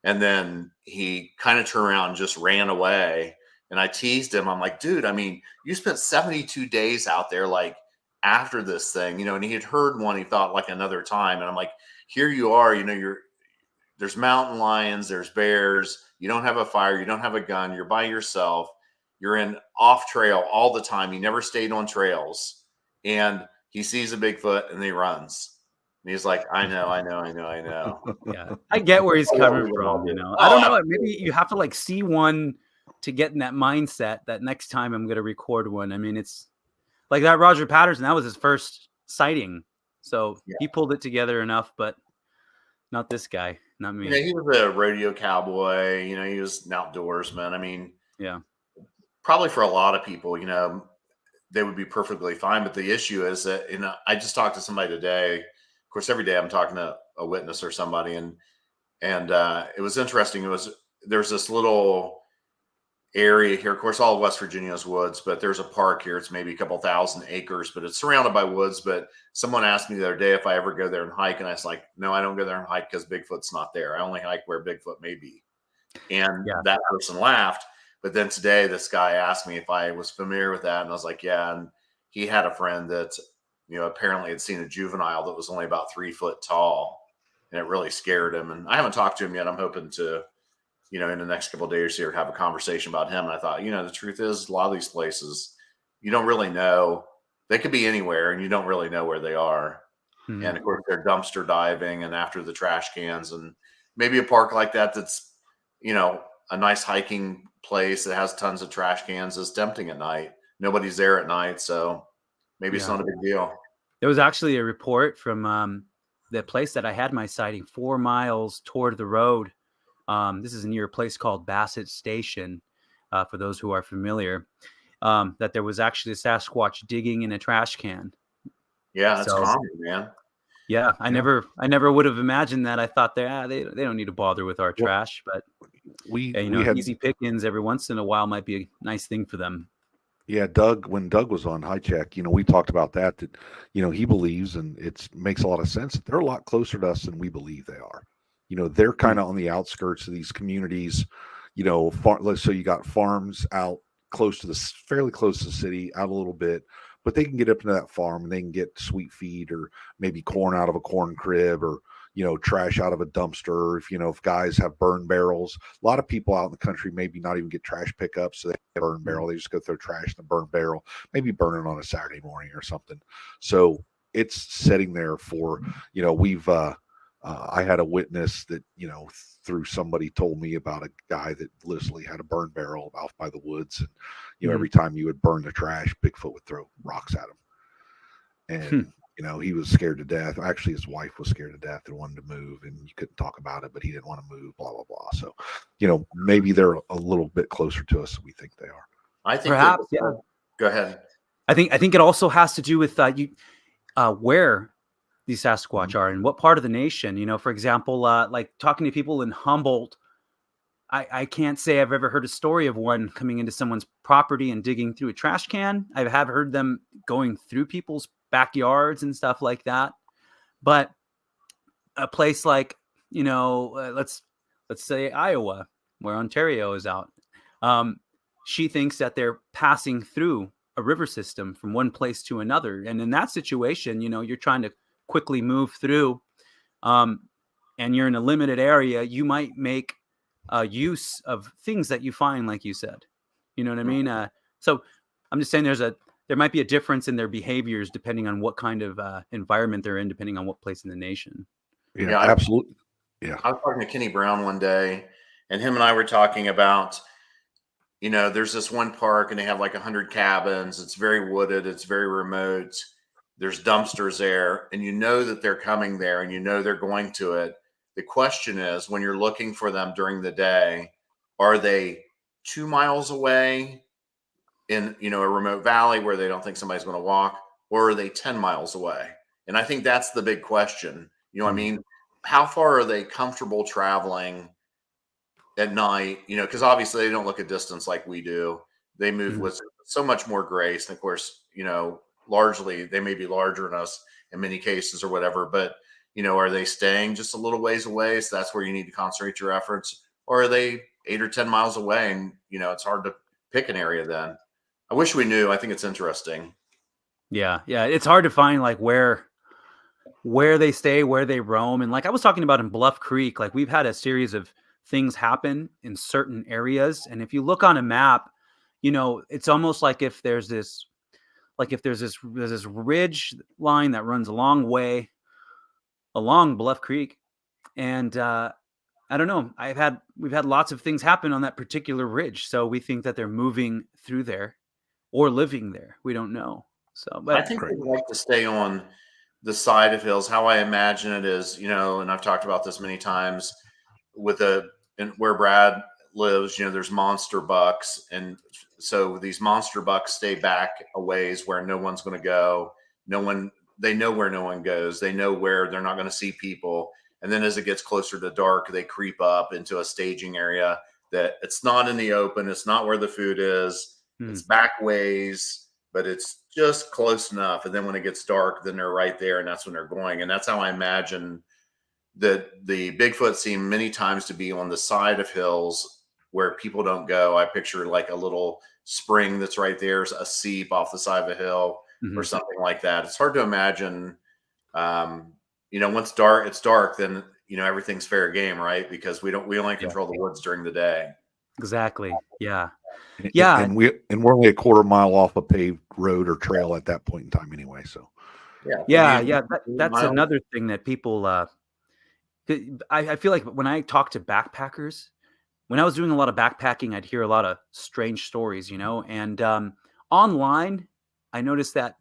And then he kind of turned around and just ran away. And I teased him. I'm like, dude, I mean, you spent 72 days out there, like, after this thing, and he had heard one, he thought, like, another time. And I'm like, here you are, there's mountain lions, there's bears, you don't have a fire, you don't have a gun, you're by yourself, you're in off trail all the time, you never stayed on trails. And he sees a Bigfoot and he runs. And he's like, I know. Yeah, I get where he's coming from. I don't know. Maybe you have to like see one to get in that mindset that next time I'm going to record one. I mean, it's like that Roger Patterson, that was his first sighting. So he pulled it together enough, but not this guy, not me. He was a rodeo cowboy, he was an outdoorsman. I mean, yeah, probably for a lot of people, they would be perfectly fine. But the issue is that, I just talked to somebody today. Of course, every day I'm talking to a witness or somebody, and it was interesting. There's this little area here. Of course, all of West Virginia is woods, but there's a park here. It's maybe a couple thousand acres, but it's surrounded by woods. But someone asked me the other day if I ever go there and hike, and I was like, no, I don't go there and hike because Bigfoot's not there. I only hike where Bigfoot may be. And that person laughed. But then today, this guy asked me if I was familiar with that, and I was like, yeah. And he had a friend that, apparently had seen a juvenile that was only about 3 foot tall, and it really scared him. And I haven't talked to him yet. I'm hoping to, in the next couple of days here, have a conversation about him. And I thought, the truth is, a lot of these places, you don't really know. They could be anywhere, and you don't really know where they are. And of course, they're dumpster diving and after the trash cans, and maybe a park like that that's, a nice hiking place that has tons of trash cans is tempting at night. Nobody's there at night, so maybe it's not a big deal. There was actually a report from the place that I had my sighting 4 miles toward the road. This is near a place called Bassett Station, for those who are familiar, that there was actually a Sasquatch digging in a trash can. Yeah, that's common, man. Yeah, I never would have imagined that. I thought they don't need to bother with our trash, but we had easy pickings every once in a while might be a nice thing for them. Yeah, when Doug was on High Check, we talked about that, he believes, and it makes a lot of sense, that they're a lot closer to us than we believe they are. They're kind of on the outskirts of these communities, so you got farms out fairly close to the city, out a little bit, but they can get up into that farm and they can get sweet feed or maybe corn out of a corn crib or, trash out of a dumpster. If guys have burn barrels, a lot of people out in the country maybe not even get trash pickups. So they have a burn barrel. They just go throw trash in the burn barrel, maybe burn it on a Saturday morning or something. So it's sitting there for, we've, I had a witness that, through somebody told me about a guy that literally had a burn barrel out by the woods. And, every time you would burn the trash, Bigfoot would throw rocks at him. And, he was scared to death. Actually, his wife was scared to death and wanted to move, and you couldn't talk about it, but he didn't want to move, blah, blah, blah. So, maybe they're a little bit closer to us than we think they are. I think Perhaps, yeah. Go ahead. I think it also has to do with where these Sasquatch are and what part of the nation. For example, like talking to people in Humboldt, I can't say I've ever heard a story of one coming into someone's property and digging through a trash can. I have heard them going through people's backyards and stuff like that. But a place like, let's say Iowa, where Ontario is out, she thinks that they're passing through a river system from one place to another. And in that situation, you're trying to quickly move through, and you're in a limited area, you might make use of things that you find, like you said. You know what I mean? So I'm just saying there might be a difference in their behaviors depending on what kind of environment they're in, depending on what place in the nation. Yeah, absolutely. Yeah. I was talking to Kenny Brown one day, and him and I were talking about, there's this one park and they have like 100 cabins. It's very wooded. It's very remote. There's dumpsters there, and that they're coming there and they're going to it. The question is, when you're looking for them during the day, are they 2 miles away in, a remote valley where they don't think somebody's going to walk, or are they 10 miles away? And I think that's the big question. I mean, how far are they comfortable traveling at night? Because obviously they don't look at distance like we do. They move with so much more grace. And of course, largely they may be larger than us in many cases or whatever, but are they staying just a little ways away? So that's where you need to concentrate your efforts. Or are they 8 or 10 miles away? And, it's hard to pick an area then. I wish we knew. I think it's interesting. Yeah. Yeah. It's hard to find like where they stay, where they roam. And like I was talking about in Bluff Creek, like we've had a series of things happen in certain areas. And if you look on a map, it's almost like if there's this ridge line that runs a long way along Bluff Creek. And I don't know. We've had lots of things happen on that particular ridge. So we think that they're moving through there or living there. We don't know. So, but I think they like to stay on the side of hills. How I imagine it is, and I've talked about this many times where Brad lives, there's monster bucks. And so these monster bucks stay back a ways where no one's going to go. They know where no one goes. They know where they're not going to see people. And then as it gets closer to dark, they creep up into a staging area that it's not in the open. It's not where the food is. It's back ways, but it's just close enough. And then when it gets dark, then they're right there, and that's when they're going. And that's how I imagine that the Bigfoot seem many times to be on the side of hills where people don't go. I picture like a little spring that's right there, a seep off the side of a hill or something like that. It's hard to imagine. Once it's dark, then everything's fair game, right? Because we only control the woods during the day. Exactly. Yeah. Yeah. And we're only a quarter mile off a paved road or trail at that point in time anyway. So yeah. That's another thing that people I feel like when I talk to backpackers, when I was doing a lot of backpacking, I'd hear a lot of strange stories, and online, I noticed that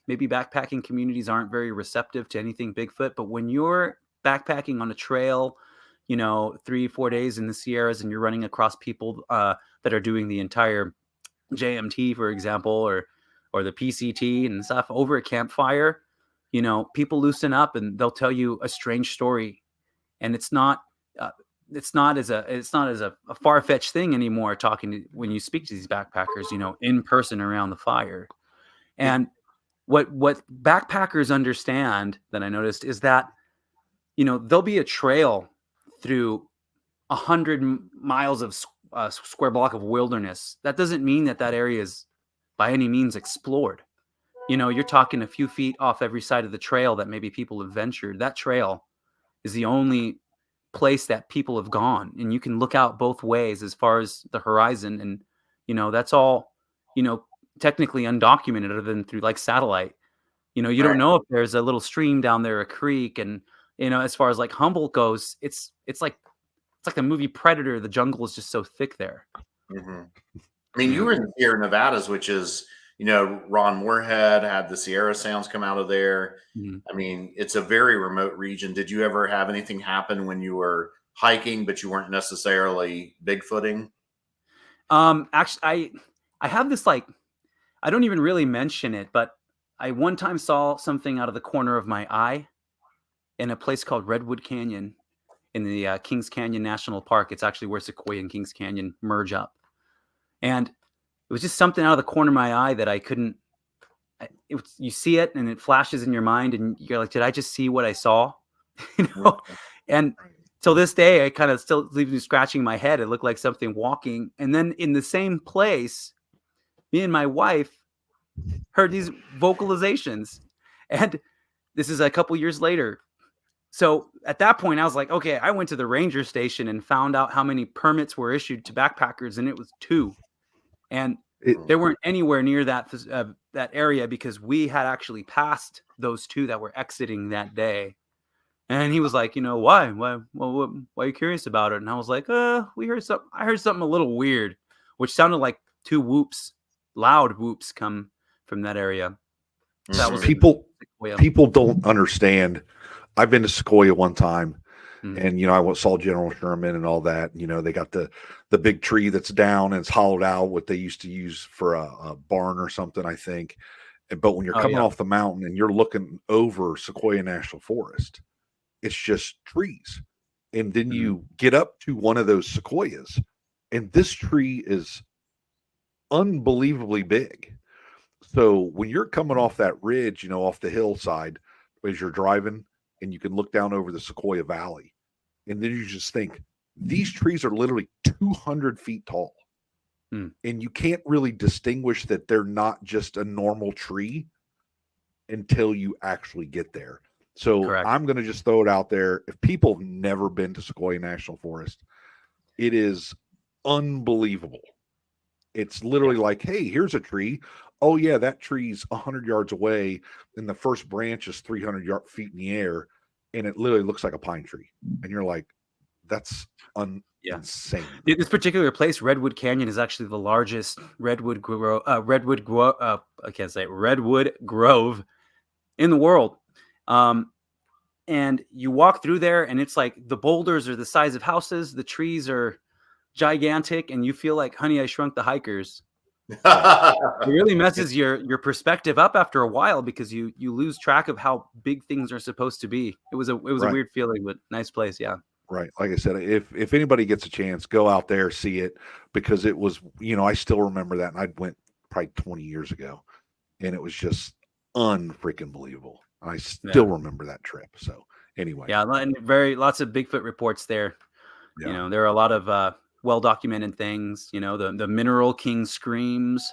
maybe backpacking communities aren't very receptive to anything Bigfoot, but when you're backpacking on a trail, 3-4 days in the Sierras and you're running across people that are doing the entire JMT, for example, or the PCT and stuff over a campfire, people loosen up and they'll tell you a strange story. And it's not as a far-fetched thing anymore when you speak to these backpackers, in person around the fire. And what backpackers understand that I noticed is that, there'll be a trail through 100 miles of square block of wilderness. That doesn't mean that area is by any means explored. you're talking a few feet off every side of the trail that maybe people have ventured. That trail is the only place that people have gone, and you can look out both ways as far as the horizon, and that's all technically undocumented other than through like satellite. You don't Right. know if there's a little stream down there, a creek, and as far as like Humboldt goes, it's like the movie Predator. The jungle is just so thick there. I mean, you were in the Sierra Nevadas, which is, Ron Moorhead had the Sierra Sounds come out of there. Mhm. I mean, it's a very remote region. Did you ever have anything happen when you were hiking, but you weren't necessarily Bigfooting? Actually, I have this, like, I don't even really mention it, but I one time saw something out of the corner of my eye in a place called Redwood Canyon in the Kings Canyon National Park. It's actually where Sequoia and Kings Canyon merge up. And it was just something out of the corner of my eye that I couldn't. You see it and it flashes in your mind, and you're like, "Did I just see what I saw?" you know. And till this day, I kind of still leaves me scratching my head. It looked like something walking, and then in the same place, me and my wife heard these vocalizations, and this is a couple years later. So at that point, I was like, okay, I went to the ranger station and found out how many permits were issued to backpackers, and it was 2. And they weren't anywhere near that area because we had actually passed those 2 that were exiting that day. And he was like, why? Well, why are you curious about it? And I was like, I heard something a little weird, which sounded like 2 whoops, loud whoops come from that area. That was people don't understand. I've been to Sequoia one time, and I saw General Sherman and all that. They got the big tree that's down and it's hollowed out, what they used to use for a barn or something, I think. But when you're coming off the mountain and you're looking over Sequoia National Forest, it's just trees. And then you get up to one of those sequoias, and this tree is unbelievably big. So when you're coming off that ridge, off the hillside, as you're driving, and you can look down over the Sequoia Valley, and then you just think these trees are literally 200 feet tall. And you can't really distinguish that they're not just a normal tree until you actually get there. So Correct. I'm going to just throw it out there. If people have never been to Sequoia National Forest, it is unbelievable. It's literally like, hey, here's a tree. Oh, yeah, that tree's 100 yards away, and the first branch is 300 feet in the air, and it literally looks like a pine tree. And you're like, that's insane. This particular place, Redwood Canyon, is actually the largest redwood grove in the world. And you walk through there, and it's like the boulders are the size of houses. The trees are gigantic, and you feel like Honey, I Shrunk the Hikers. It really messes your perspective up after a while because you lose track of how big things are supposed to be. It was a weird feeling, but nice place. Yeah. Right. Like I said, if anybody gets a chance, go out there, see it, because it was, I still remember that. And I went probably 20 years ago, and it was just unfreaking believable. I still remember that trip. So anyway. Yeah. And lots of Bigfoot reports there. Yeah. There are a lot of well-documented things, the Mineral King screams.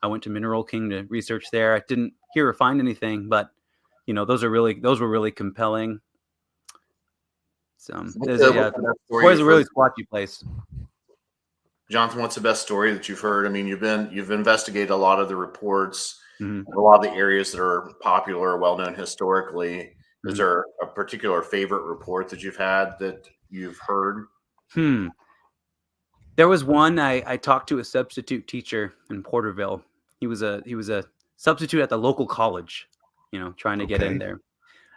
I went to Mineral King to research there. I didn't hear or find anything, but those were really compelling. So it's a really squatchy place. Jonathan, what's the best story that you've heard? I mean, you've investigated a lot of the reports, a lot of the areas that are popular or well-known historically. Is there a particular favorite report that you've had that you've heard? There was one I talked to a substitute teacher in Porterville. He was a substitute at the local college, trying to get in there.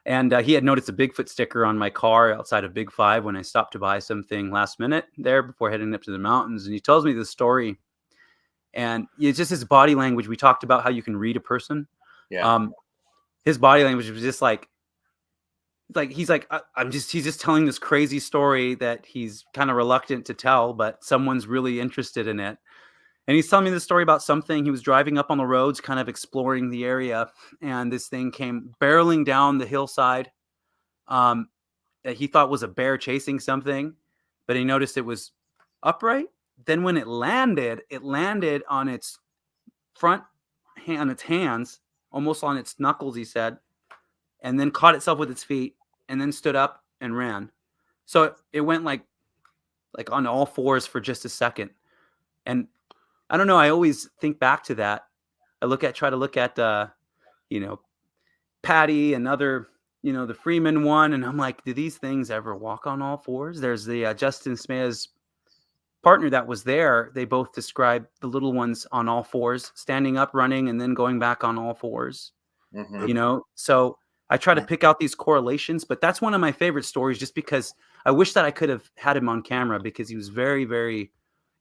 And he had noticed a Bigfoot sticker on my car outside of Big 5 when I stopped to buy something last minute there before heading up to the mountains. And he tells me the story. And it's just his body language. We talked about how you can read a person. Yeah. His body language was just he's just telling this crazy story that he's kind of reluctant to tell, but someone's really interested in it. And he's telling me this story about something. He was driving up on the roads, kind of exploring the area, and this thing came barreling down the hillside that he thought was a bear chasing something, but he noticed it was upright. Then when it landed on its front, on its hands, almost on its knuckles, he said, and then caught itself with its feet and then stood up and ran. So it went like on all fours for just a second. And I don't know, I always think back to that. Try to look at Patty and other, the Freeman one, and I'm like, do these things ever walk on all fours? There's the Justin Smea's partner that was there. They both described the little ones on all fours, standing up, running, and then going back on all fours. So I try to pick out these correlations, but that's one of my favorite stories, just because I wish that I could have had him on camera, because he was very, very,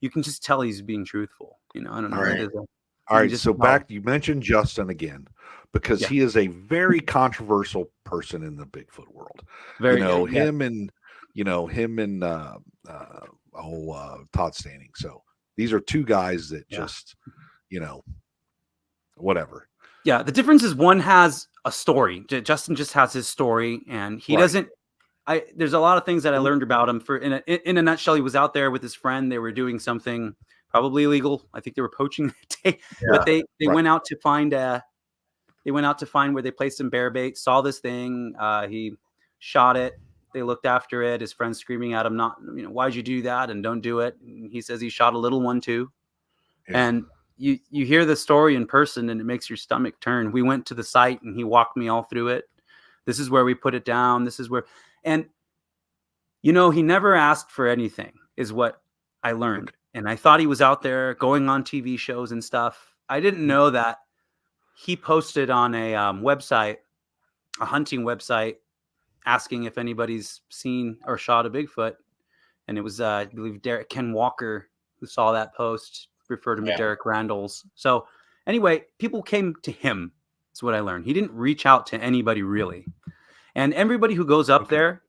you can just tell he's being truthful. I don't know. Right. All right, so back, you mentioned Justin again, because he is a very controversial person in the Bigfoot world. Very, him and Todd Standing. So these are two guys that just, whatever. Yeah. The difference is one has a story. Justin just has his story, and he doesn't. There's a lot of things that I learned about him. In a nutshell, he was out there with his friend. They were doing something probably illegal. I think they were poaching that day, but they went out to find where they placed some bear bait, saw this thing. He shot it. They looked after it. His friend's screaming at him, why'd you do that? And don't do it. And he says he shot a little one too. Yeah. And you hear the story in person, and it makes your stomach turn. We went to the site, and he walked me all through it. This is where we put it down. This is where, and he never asked for anything, is what I learned. Okay. And I thought he was out there going on TV shows and stuff. I didn't know that he posted on a website, a hunting website, asking if anybody's seen or shot a Bigfoot. And it was, I believe, Ken Walker who saw that post, referred him to Derek Randall's. So anyway, people came to him. That's what I learned. He didn't reach out to anybody really. And everybody who goes up there,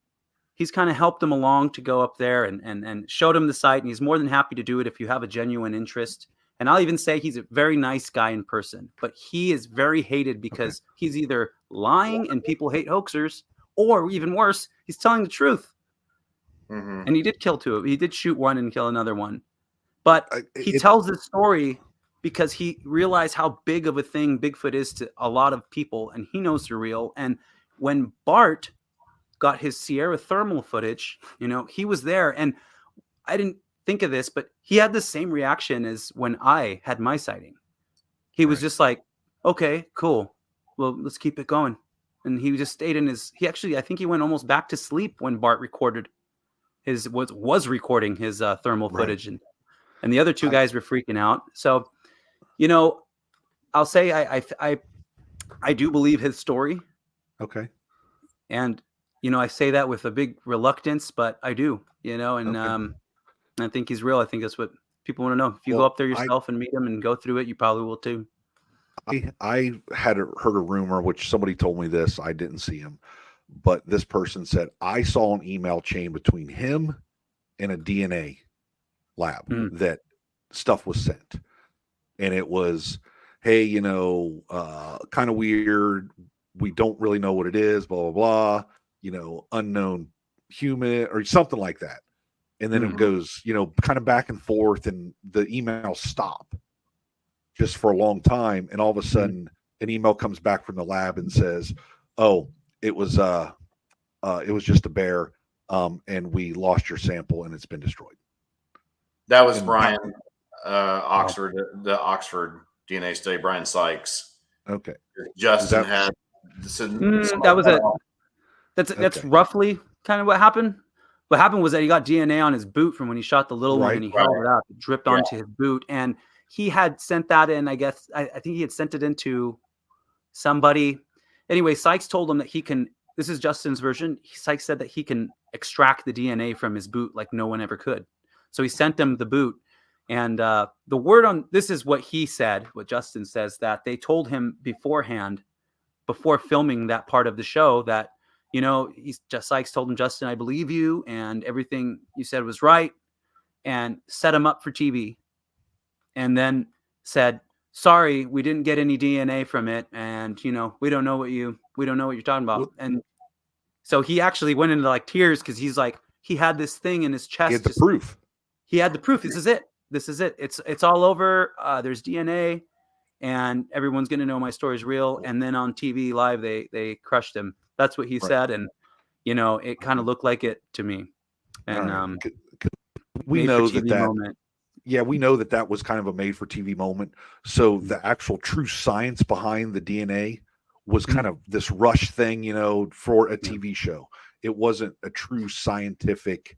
he's kind of helped them along to go up there and showed him the site. And he's more than happy to do it if you have a genuine interest. And I'll even say he's a very nice guy in person, but he is very hated because he's either lying and people hate hoaxers, or even worse, he's telling the truth. Mm-hmm. And he did kill two. He did shoot one and kill another one. But he tells this story because he realized how big of a thing Bigfoot is to a lot of people, and he knows they're real. And when Bart got his Sierra thermal footage, he was there, and I didn't think of this, but he had the same reaction as when I had my sighting. He was just like, okay, cool. Well, let's keep it going. And he just stayed in I think he went almost back to sleep when Bart recorded was recording his thermal footage. And the other two guys were freaking out. So, I'll say I do believe his story. Okay. And, I say that with a big reluctance, but I do, and I think he's real. I think that's what people want to know. If you go up there yourself and meet him and go through it, you probably will too. I had heard a rumor, which somebody told me this. I didn't see him, but this person said, I saw an email chain between him and a DNA lab that stuff was sent. And it was, hey, kind of weird. We don't really know what it is, blah, blah, blah, unknown human or something like that. And then it goes, kind of back and forth, and the emails stop just for a long time. And all of a sudden an email comes back from the lab and says, oh, it was just a bear. And we lost your sample and it's been destroyed. That was Brian, Oxford, the Oxford DNA study, Brian Sykes. Okay. Justin had. That's roughly kind of what happened. What happened was that he got DNA on his boot from when he shot the little one, and he held it up. It dripped onto his boot, and he had sent that in. I guess I think he had sent it into somebody. Anyway, Sykes told him that he can. This is Justin's version. Sykes said that he can extract the DNA from his boot like no one ever could. So he sent them the boot, and the word on this is what he said. What Justin says, that they told him beforehand, before filming that part of the show, that. Sykes told him, Justin, I believe you, and everything you said was right, and set him up for TV. And then said, sorry, we didn't get any DNA from it, and we don't know what you're talking about. And so he actually went into like tears because he's like, he had this thing in his chest. He had the proof. He had the proof. This is it. It's all over. There's DNA. and everyone's going to know my story's real. And then on TV live, they crushed him. That's what he said. And, you know, it kind of looked like it to me. And we know TV that moment. Yeah, we know that was kind of a made for TV moment. So the actual true science behind the DNA was kind of this rush thing, you know, for a TV show. It wasn't a true scientific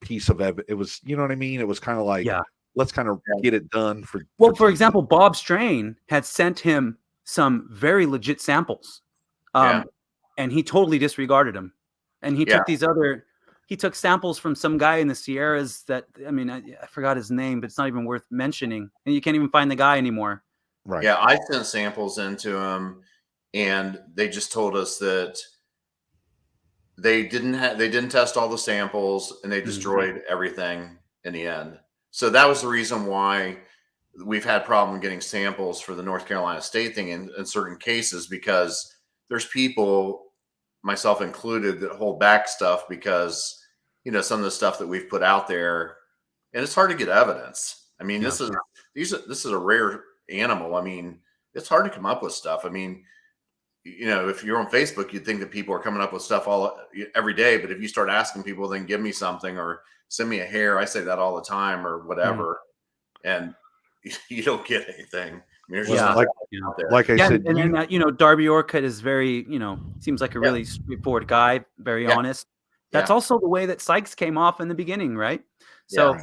piece of evidence. It was, you know what I mean? It was kind of like, let's kind of get it done for. Well, for for example, Bob Strain had sent him some very legit samples, and he totally disregarded them. And he took he took samples from some guy in the Sierras that, I mean, I forgot his name, but it's not even worth mentioning. And you can't even find the guy anymore. Right. Yeah, I sent samples into him, and they just told us that they didn't test all the samples, and they destroyed everything in the end. So that was the reason why we've had problem getting samples for the North Carolina State thing in certain cases, because there's people, myself included, that hold back stuff because, you know, some of the stuff that we've put out there, and it's hard to get evidence. I mean, this is a rare animal. I mean, it's hard to come up with stuff. I mean, you know, if you're on Facebook, you'd think that people are coming up with stuff every day. But if you start asking people, then give me something or send me a hair. I say that all the time or whatever. And you don't get anything. I mean, like I said, and you know, Darby Orcutt is very, you know, seems like a really straightforward guy, very honest. That's also the way that Sykes came off in the beginning, right? So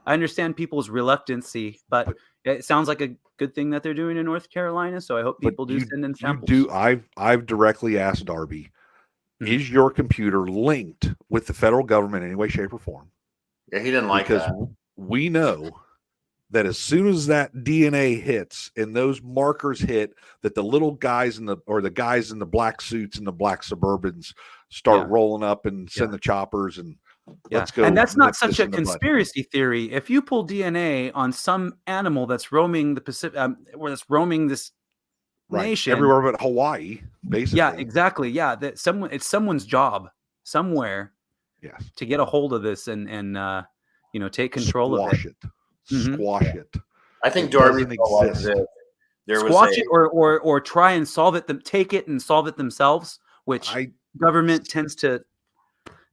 I understand people's reluctancy, but it sounds like a good thing that they're doing in North Carolina. So I hope people do send in samples. I've directly asked Darby, is your computer linked with the federal government in any way, shape, or form? Yeah, he didn't like that. Because we know that as soon as that DNA hits and those markers hit, that the little guys the guys in the black suits and the black Suburbans start rolling up and send the choppers and let's go. And that's not such a conspiracy theory. If you pull DNA on some animal that's roaming the Pacific, or that's roaming this nation everywhere but Hawaii, basically. Yeah, exactly. Yeah, that it's someone's job somewhere. To get a hold of this and you know, take control of it. Squash it. I think Darby exists. Squash it or try and solve it. Take it and solve it themselves, which government tends to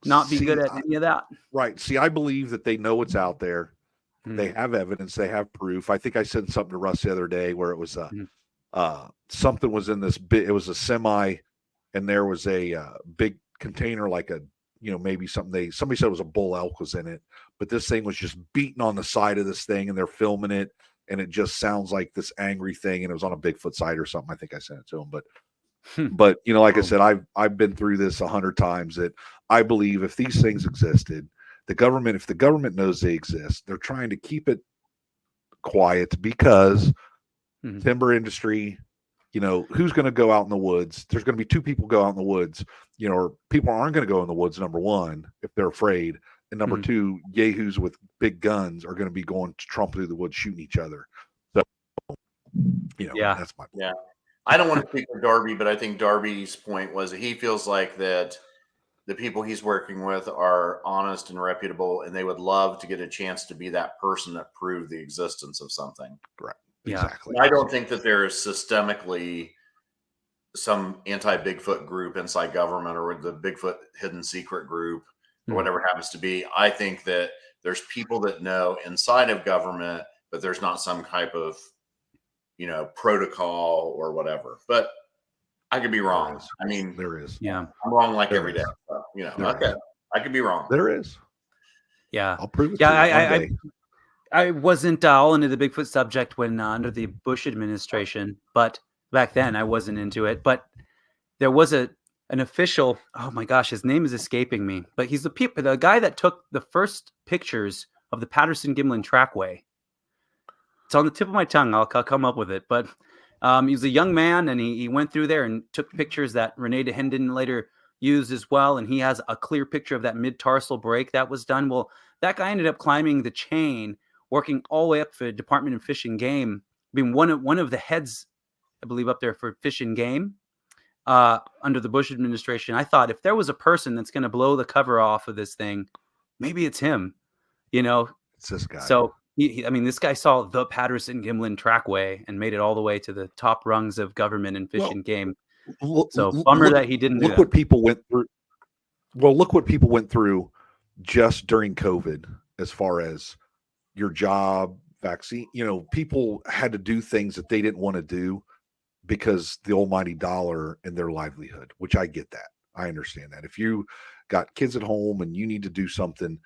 not be good at any of that. Right. See, I believe that they know it's out there. They have evidence. They have proof. I think I said something to Russ the other day where it was something was in this big. It was a semi, and there was a big container, like a, you know, maybe somebody said it was a bull elk was in it, but this thing was just beating on the side of this thing, and they're filming it, and it just sounds like this angry thing, and it was on a Bigfoot site or something. I think I sent it to him, but you know, like I said, I've been through this 100 times. That I believe if these things existed, if the government knows they exist, they're trying to keep it quiet because timber industry. You know, who's going to go out in the woods? There's going to be two people go out in the woods, you know, or people aren't going to go in the woods, number one, if they're afraid. And number two, yahoos with big guns are going to be going to trump through the woods, shooting each other. So, you know, that's my point. Yeah. I don't want to speak for Darby, but I think Darby's point was that he feels like that the people he's working with are honest and reputable, and they would love to get a chance to be that person that proved the existence of something. Right. Yeah. Exactly. I don't think that there is systemically some anti-Bigfoot group inside government or the Bigfoot hidden secret group or whatever happens to be. I think that there's people that know inside of government, but there's not some type of, you know, protocol or whatever. But I could be wrong. I mean, there is. Yeah, I'm wrong like every day. So, you know, I could be wrong. There is. Yeah, I'll prove it. To you I wasn't all into the Bigfoot subject when under the Bush administration, but back then I wasn't into it. But there was an official. Oh my gosh, his name is escaping me. But he's the guy that took the first pictures of the Patterson-Gimlin trackway. It's on the tip of my tongue. I'll come up with it. But he was a young man, and he went through there and took pictures that Renee DeHenden later used as well. And he has a clear picture of that mid-tarsal break that was done. Well, that guy ended up climbing the chain, working all the way up for the Department of Fish and Game, being one of the heads, I believe, up there for Fish and Game under the Bush administration. I thought if there was a person that's going to blow the cover off of this thing, maybe it's him. You know, it's this guy. So I mean, this guy saw the Patterson-Gimlin trackway and made it all the way to the top rungs of government and fish and game. So bummer that he didn't do look that. what people went through. Well, look what people went through just during COVID, as far as your job, vaccine. People had to do things that they didn't want to do because the almighty dollar and their livelihood, which I get that. I understand that. If you got kids at home and you need to do something,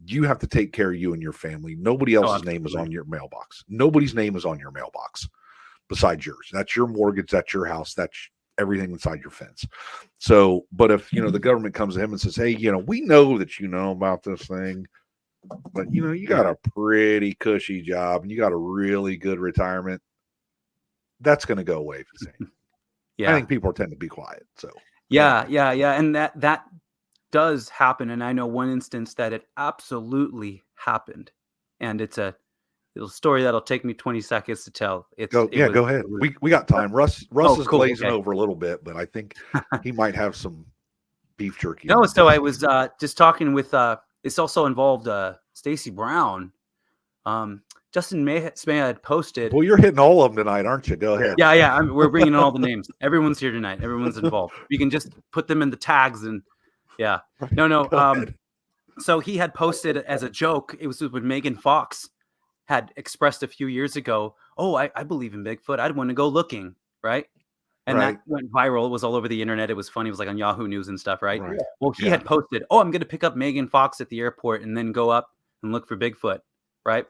you have to take care of you and your family. Nobody else's name is on your mailbox. Nobody's name is on your mailbox besides yours. That's your mortgage. That's your house. That's everything inside your fence. So, but if, the government comes to him and says, hey, we know that you know about this thing, but, you got a pretty cushy job and you got a really good retirement, that's going to go away. Yeah. I think people tend to be quiet. So, yeah. And that does happen. And I know one instance that it absolutely happened. And it's a little story that'll take me 20 seconds to tell. Go ahead. We got time. Russ is cool, glazing over a little bit, but I think he might have some beef jerky. No, so I was just talking with it's also involved Stacy Brown. Justin Smay had posted. Well, you're hitting all of them tonight, aren't you? Go ahead. Yeah. We're bringing in all the names. Everyone's here tonight. Everyone's involved. You can just put them in the tags and no. So he had posted as a joke. It was when Megan Fox had expressed a few years ago, oh, I believe in Bigfoot. I'd want to go looking, right? And that went viral. It was all over the internet. It was funny. It was like on Yahoo News and stuff, right? Well, he had posted, oh, I'm going to pick up Megan Fox at the airport and then go up and look for Bigfoot, right?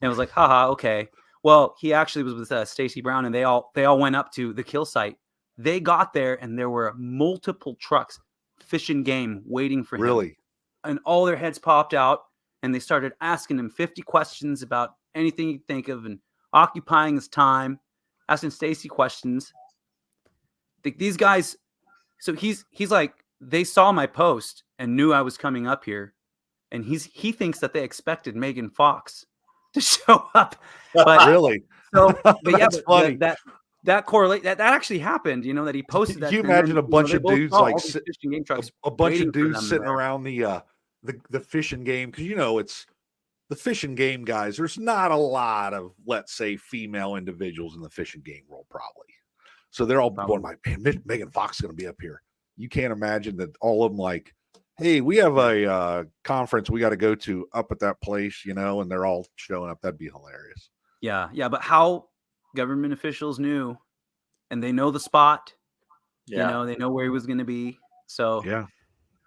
And it was like, haha, okay. Well, he actually was with Stacy Brown, and they all went up to the kill site. They got there, and there were multiple trucks, fish and game, waiting for him. Really? And all their heads popped out, and they started asking him 50 questions about anything you think of, and occupying his time, asking Stacy questions. These guys, so he's like, they saw my post and knew I was coming up here, and he thinks that they expected Megan Fox to show up. But really? So, but that's funny. That correlate that actually happened. That he posted that. Can you imagine a bunch of dudes like fishing game trucks, a bunch of dudes sitting around the fishing game, because it's the fishing game guys. There's not a lot of, let's say, female individuals in the fishing game world, probably. So they're all going like, man, Megan Fox is going to be up here. You can't imagine that all of them like, hey, we have a conference we got to go to up at that place, and they're all showing up. That'd be hilarious. Yeah. But how government officials knew, and they know the spot, they know where he was going to be. So,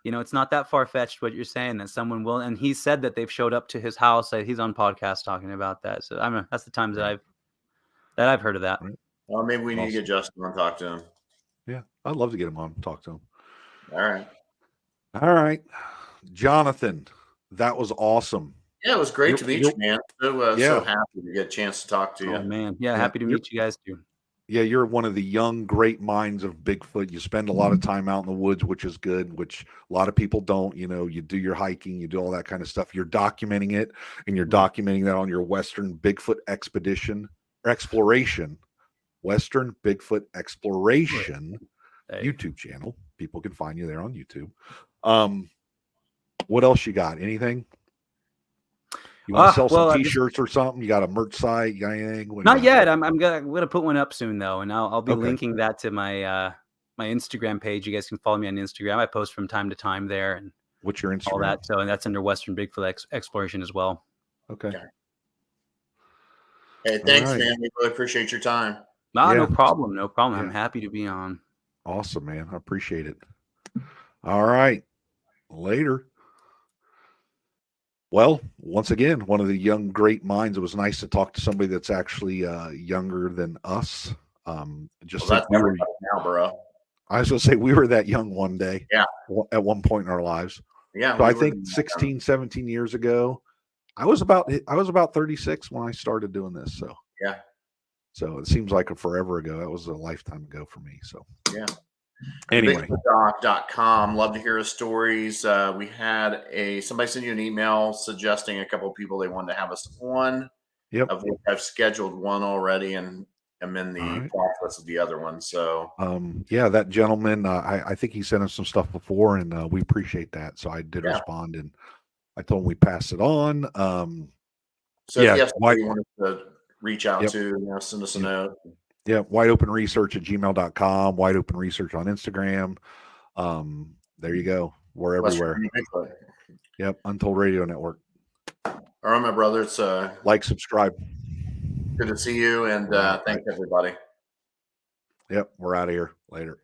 it's not that far-fetched what you're saying, that someone will. And he said that they've showed up to his house. He's on podcast talking about that. So that's the times that I've heard of that. Right. Well, maybe we need to get Justin on and talk to him. Yeah, I'd love to get him on and talk to him. All right. Jonathan, that was awesome. Yeah, it was great to meet you, man. So happy to get a chance to talk to you. Oh, man. Yeah, happy to meet you guys, too. Yeah, you're one of the young, great minds of Bigfoot. You spend a lot of time out in the woods, which is good, which a lot of people don't. You do your hiking, you do all that kind of stuff. You're documenting it, and you're documenting that on your Western Bigfoot Exploration. Western Bigfoot Exploration YouTube channel. People can find you there on YouTube. What else you got? Anything? You want to sell some T-shirts or something? You got a merch site? You got anything? Not yet. I'm gonna put one up soon though, and I'll be linking that to my my Instagram page. You guys can follow me on Instagram. I post from time to time there. And what's your Instagram? All that. So, and that's under Western Bigfoot Exploration as well. Okay. Hey, thanks, man. We really appreciate your time. No problem. No problem. I'm happy to be on. Awesome, man. I appreciate it. All right. Later. Well, once again, one of the young, great minds. It was nice to talk to somebody that's actually younger than us. That's we were now, bro. I was going to say we were that young one day. Yeah. At one point in our lives. Yeah. So I think 16, 17 years ago, I was about 36 when I started doing this. So yeah. So it seems like a forever ago. That was a lifetime ago for me. So yeah. Anyway, BigfootDoc.com. Love to hear his stories. We had somebody send you an email suggesting a couple of people they wanted to have us on. Yep. I've scheduled one already, and I'm in the process of the other one. So that gentleman, I think he sent us some stuff before, and we appreciate that. So I did respond, and I told him we pass it on. So if Yeah, you have why- somebody you want us to reach out Yep. to, send us a note. Yeah, wideopenresearch@gmail.com, Wide Open Research on Instagram. There you go. We're West everywhere. Virginia Bigfoot. Yep, Untold Radio Network. All right, my brother. It's Like, subscribe. good to see you, and Right. thanks everybody. Yep, we're out of here. Later.